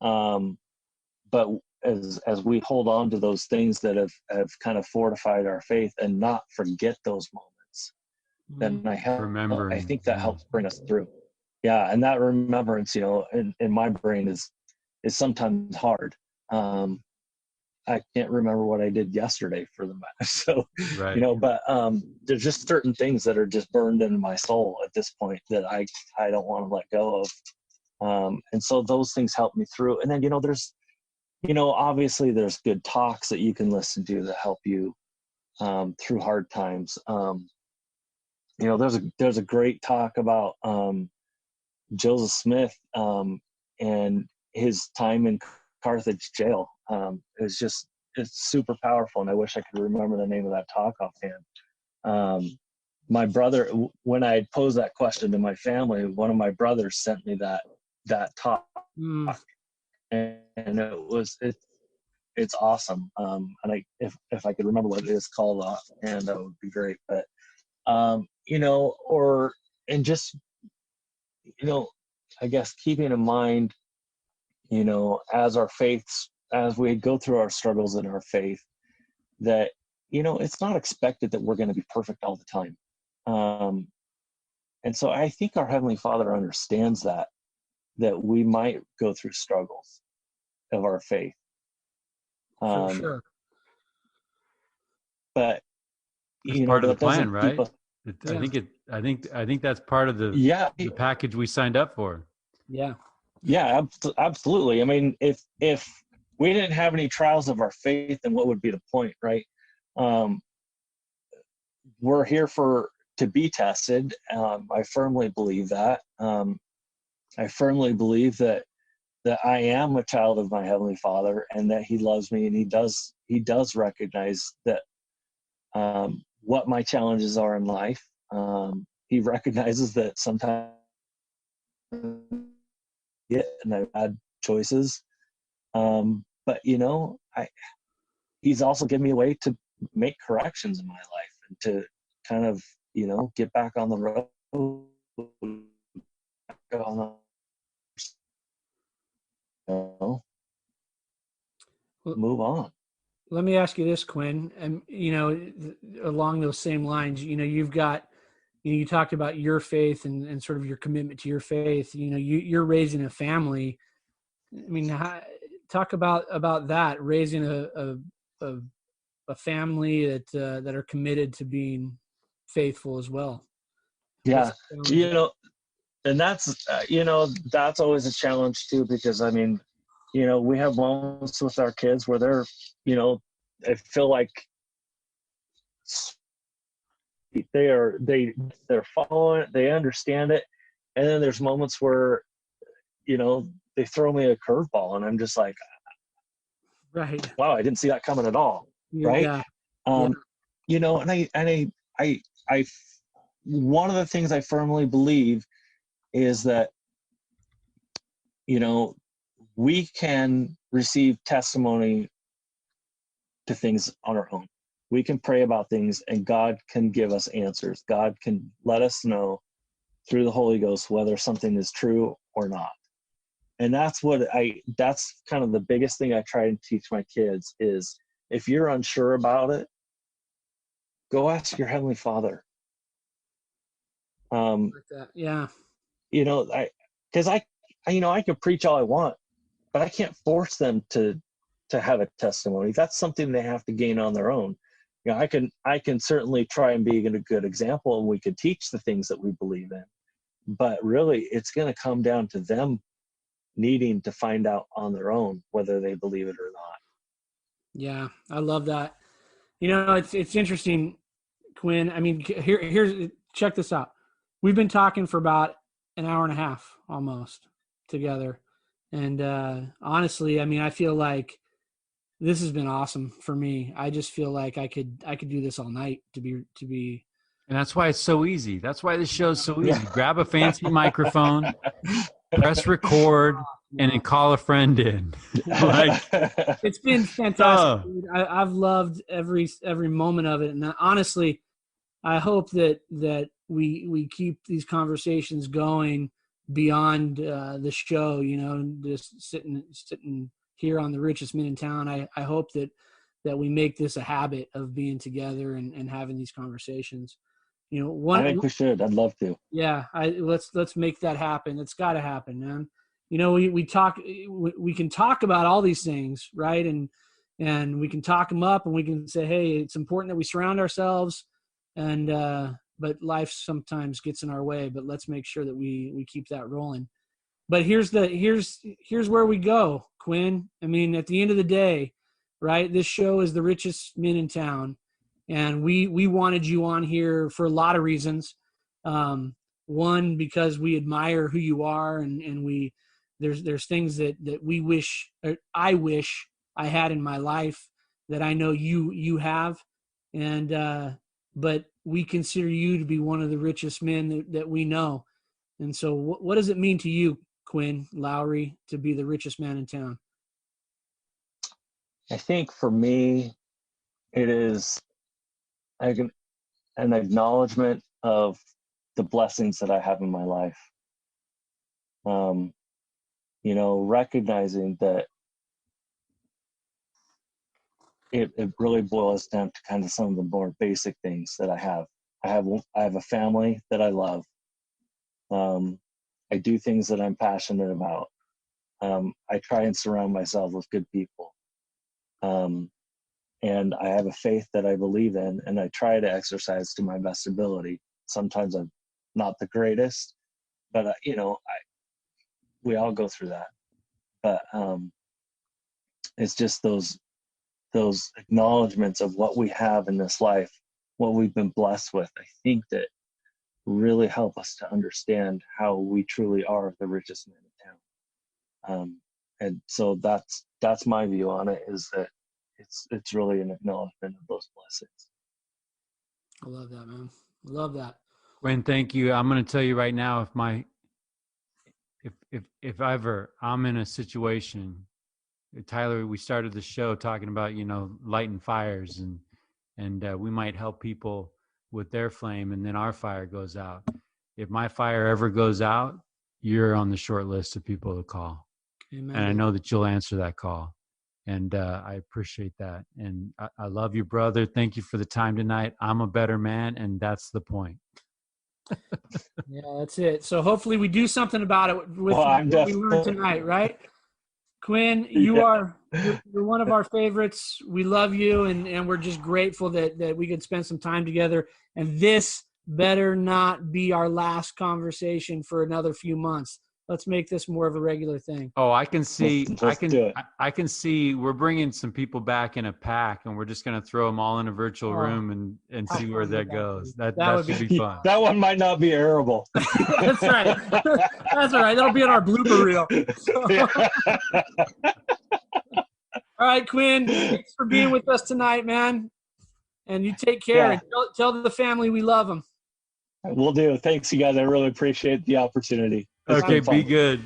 But as we hold on to those things that have kind of fortified our faith and not forget those moments, then I think that helps bring us through. Yeah. And that remembrance, in my brain is sometimes hard. I can't remember what I did yesterday for the matter. So, right. But there's just certain things that are just burned into my soul at this point that I don't want to let go of. And so those things help me through. And then, there's, obviously there's good talks that you can listen to that help you through hard times. There's a great talk about Joseph Smith and his time in Carthage jail. It's super powerful, and I wish I could remember the name of that talk offhand. My brother, when I posed that question to my family, one of my brothers sent me that talk, and it's awesome. And if I could remember what it is called, and that would be great. But I guess keeping in mind, as we go through our struggles in our faith, that, it's not expected that we're going to be perfect all the time. And so I think our Heavenly Father understands that we might go through struggles of our faith. For sure. But, it's part of the plan, right? I think that's part of the package we signed up for. Yeah. Yeah, absolutely. I mean, if we didn't have any trials of our faith, then what would be the point, right? We're here to be tested. I firmly believe that. I firmly believe that I am a child of my Heavenly Father, and that He loves me, and He does recognize that what my challenges are in life. He recognizes that sometimes and I've had choices. But He's also given me a way to make corrections in my life and to kind of, get back on the road, move on. Let me ask you this, Quinn, and along those same lines, you've got, you talked about your faith and sort of your commitment to your faith. You're raising a family. I mean, talk about that, raising a family that are committed to being faithful as well. Yeah, and that's that's always a challenge too, because I mean, we have moments with our kids where they're, I feel like they're following it, they understand it, and then there's moments where they throw me a curveball and I'm just like, right, wow, I didn't see that coming at all. Right. Yeah. You know, I one of the things I firmly believe is that, you know, we can receive testimony to things on our own. We can pray about things and God can give us answers. God can let us know through the Holy Ghost whether something is true or not. And that's kind of the biggest thing I try and teach my kids is, if you're unsure about it, go ask your Heavenly Father. Like that. Yeah. You know, because I can preach all I want, but I can't force them to have a testimony. That's something they have to gain on their own. You know, I can certainly try and be a good example, and we can teach the things that we believe in. But really, it's going to come down to them needing to find out on their own whether they believe it or not. Yeah, I love that. You know, it's interesting, Quinn. I mean, here's check this out. We've been talking for about an hour and a half almost together, and honestly, I mean, I feel like this has been awesome for me. I just feel like I could do this all night to be. And that's why it's so easy. That's why this show's so easy. Grab a fancy microphone, press record, and then call a friend in. Like, it's been fantastic. Dude. I've loved every moment of it, and honestly, I hope that we keep these conversations going beyond the show. You know, just sitting here on the richest men in town. I hope that we make this a habit of being together and having these conversations. You know, I think we should. I'd love to. Yeah, let's make that happen. It's got to happen, man. You know, we can talk about all these things, right? And we can talk them up, and we can say, hey, it's important that we surround ourselves, and but life sometimes gets in our way. But let's make sure that we keep that rolling. But here's where we go, Quinn. I mean, at the end of the day, right? This show is the richest men in town. And we wanted you on here for a lot of reasons. One, because we admire who you are, and there's things that I wish I had in my life that I know you have, and but we consider you to be one of the richest men that we know. And so, what does it mean to you, Quinn Lowry, to be the richest man in town? I think for me, it is an acknowledgement of the blessings that I have in my life. You know, recognizing that it really boils down to kind of some of the more basic things that I have. I have a family that I love. I do things that I'm passionate about. I try and surround myself with good people. And I have a faith that I believe in, and I try to exercise to my best ability. Sometimes I'm not the greatest, but you know, we all go through that. But it's just those acknowledgments of what we have in this life, what we've been blessed with. I think that really help us to understand how we truly are the richest man in town. And so that's my view on it, is that it's really an acknowledgement of those blessings. I love that, man. I love that. Quinn, thank you. I'm going to tell you right now, if ever I'm in a situation, Tyler, we started the show talking about, you know, lighting fires, and we might help people with their flame, and then our fire goes out. If my fire ever goes out, you're on the short list of people to call. Amen. And I know that you'll answer that call. And I appreciate that. And I love you, brother. Thank you for the time tonight. I'm a better man, and that's the point. Yeah, that's it. So hopefully we do something about it with what we learned tonight, right? Quinn, you're one of our favorites. We love you, and we're just grateful that we could spend some time together. And this better not be our last conversation for another few months. Let's make this more of a regular thing. Oh, I can see. I can see. We're bringing some people back in a pack, and we're just going to throw them all in a virtual room and see where that goes. That would be fun. That one might not be airable. That's right. That's all right. That'll be in our blooper reel. All right, Quinn. Thanks for being with us tonight, man. And you take care and tell the family we love them. Will do. Thanks, you guys. I really appreciate the opportunity. Okay, be good.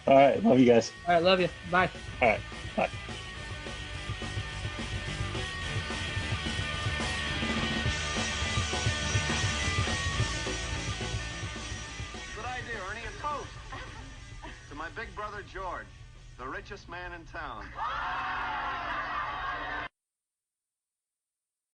All right. Love you guys. All right. Love you. Bye. All right. Bye. Good idea, Ernie. A toast to my big brother George, the richest man in town.